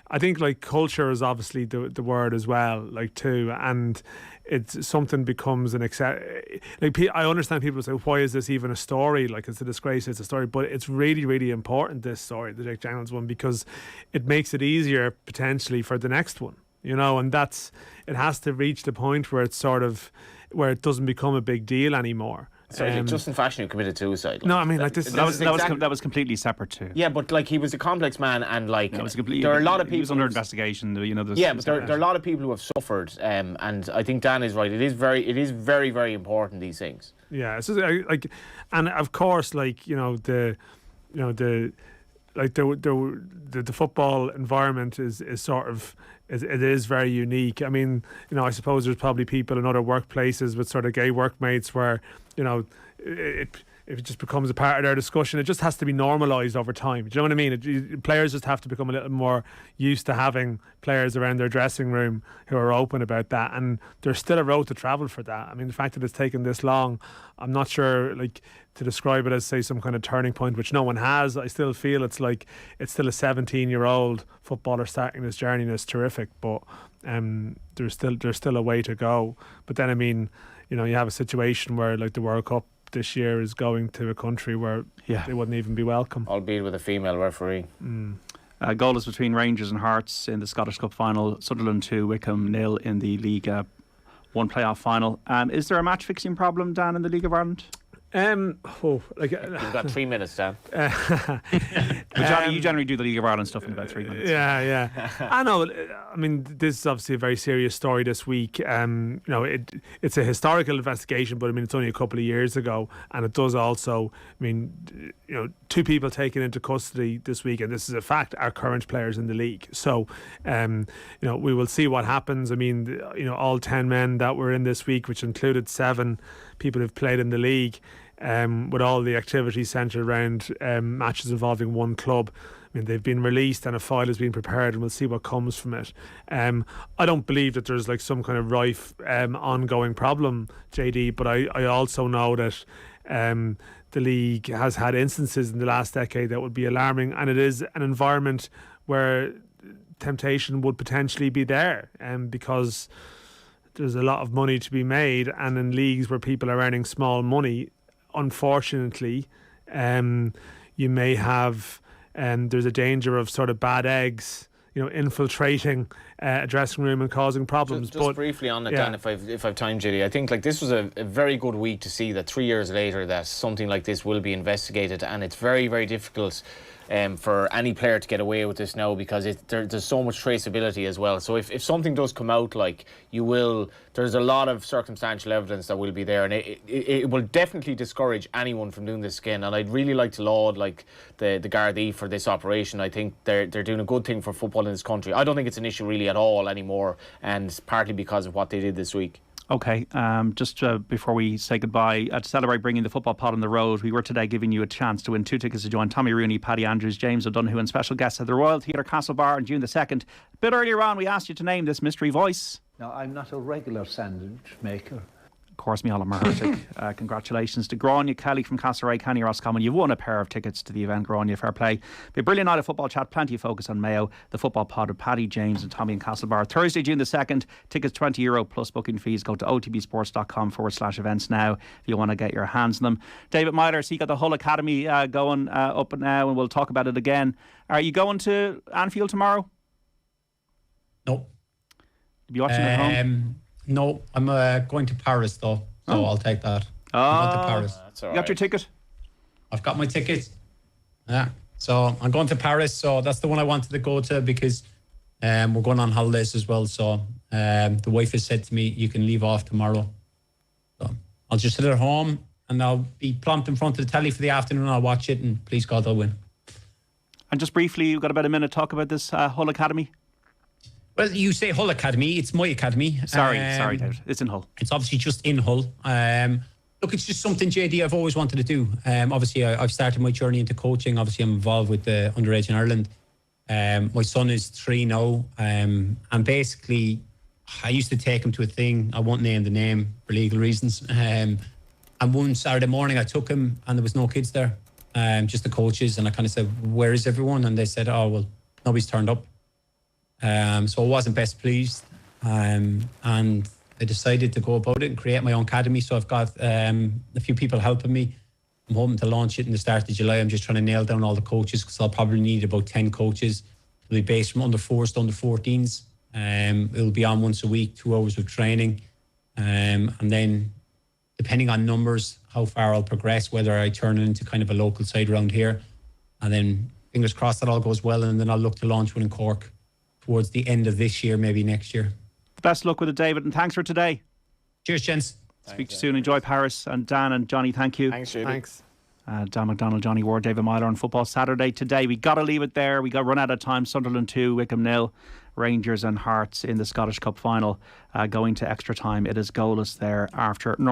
I think, like, culture is obviously the word as well, like, too, and it's something becomes like, I understand people say, why is this even a story? Like, it's a disgrace, it's a story, but it's really, really important, this story, the Jake Daniels one, because it makes it easier potentially for the next one. you know, and it has to reach the point where it's sort of, where it doesn't become a big deal anymore. So Justin Fashion, who committed suicide. No, I mean, like this. That was completely separate too. Yeah, but like he was a complex man, and like there are a lot of people. He was under investigation. You know. But there are a lot of people who have suffered, and I think Dan is right. It is very, very important, these things. Yeah, so like, and of course, like the football environment is sort of. It is very unique. I mean, I suppose there's probably people in other workplaces with sort of gay workmates where, it just becomes a part of their discussion. It just has to be normalised over time. Do you know what I mean? Players just have to become a little more used to having players around their dressing room who are open about that. And there's still a road to travel for that. I mean, the fact that it's taken this long, I'm not sure, like, to describe it as, say, some kind of turning point, which no one has. I still feel it's still a 17-year-old footballer starting this journey, and it's terrific. But there's still a way to go. But then, I mean, you have a situation where, like, the World Cup this year is going to a country where they wouldn't even be welcome. Albeit with a female referee. Goalless between Rangers and Hearts in the Scottish Cup final. Sunderland 2, Wickham 0 in the League 1 playoff final. Is there a match fixing problem, Dan, in the League of Ireland? You've got 3 minutes, Dan. You generally do the League of Ireland stuff in about 3 minutes. Yeah. I know. I mean, this is obviously a very serious story this week. It's a historical investigation, but I mean, it's only a couple of years ago, and it does also. I mean, 2 people taken into custody this week, and this is a fact, are current players in the league. So, we will see what happens. I mean, all 10 men that were in this week, which included 7 people who've played in the league. With all the activity centred around matches involving one club. I mean, they've been released and a file has been prepared, and we'll see what comes from it. I don't believe that there's like some kind of rife ongoing problem, JD, but I also know that the league has had instances in the last decade that would be alarming, and it is an environment where temptation would potentially be there, because there's a lot of money to be made, and in leagues where people are earning small money, unfortunately, you may have there's a danger of sort of bad eggs, infiltrating a dressing room and causing problems. Just briefly on it, Dan, if I've time, JD, I think like this was a very good week to see that 3 years later that something like this will be investigated, and it's very, very difficult for any player to get away with this now, because there's so much traceability as well. So if something does come out, like there's a lot of circumstantial evidence that will be there, and it will definitely discourage anyone from doing this again. And I'd really like to laud like the Gardaí for this operation. I think they're doing a good thing for football in this country. I don't think it's an issue really at all anymore, and partly because of what they did this week. Okay, just before we say goodbye, to celebrate bringing the football pod on the road, we were today giving you a chance to win 2 tickets to join Tommy Rooney, Paddy Andrews, James O'Donoghue and special guests at the Royal Theatre Castle Bar on June the 2nd. A bit earlier on, we asked you to name this mystery voice. Now, I'm not a regular sandwich maker. Of course, Micheál Marhurtig. Congratulations to Grania Kelly from Castlereagh, Kenny Roscommon. You've won a pair of tickets to the event, Grania. Fair play. Be a brilliant night of football chat, plenty of focus on Mayo, the football pod with Paddy, James and Tommy in Castlebar. Thursday, June the 2nd, tickets €20 plus booking fees. Go to otbsports.com/events now if you want to get your hands on them. David Meyler, so you got the Hull Academy going up now, and we'll talk about it again. Are you going to Anfield tomorrow? No. You'll be watching at home? No, I'm going to Paris though, so I'll take that. I'm going to Paris. That's all right. You got your ticket? I've got my ticket. Yeah, so I'm going to Paris, so that's the one I wanted to go to because we're going on holidays as well. So the wife has said to me, you can leave off tomorrow. So I'll just sit at home and I'll be plumped in front of the telly for the afternoon. I'll watch it and please God I'll win. And just briefly, you've got about a minute to talk about this Hull Academy. Well, you say Hull Academy. It's my academy. Sorry, David. It's in Hull. It's obviously just in Hull. Look, it's just something, JD, I've always wanted to do. Obviously, I've started my journey into coaching. Obviously, I'm involved with the underage in Ireland. My son is 3 now. And basically, I used to take him to a thing. I won't name the name for legal reasons. And one Saturday morning, I took him and there was no kids there. Just the coaches. And I kind of said, where is everyone? And they said, oh, well, nobody's turned up. So I wasn't best pleased, and I decided to go about it and create my own academy. So I've got a few people helping me. I'm hoping to launch it in the start of July. I'm just trying to nail down all the coaches because I'll probably need about 10 coaches. It'll be based from under 4s to under 14s. It'll be on once a week, 2 hours of training. And then, depending on numbers, how far I'll progress, whether I turn it into kind of a local side around here. And then, fingers crossed that all goes well. And then I'll look to launch one in Cork towards the end of this year, maybe next year. Best luck with it, David, and thanks for today. Cheers, gents. Speak to you soon. Enjoy Paris. And Dan and Johnny, thank you. Thanks, Judy. Thanks. Dan McDonnell, Johnny Ward, David Meyler on Football Saturday today. We got to leave it there. We got run out of time. Sunderland 2, Wickham 0. Rangers and Hearts in the Scottish Cup final going to extra time. It is goalless there after normal.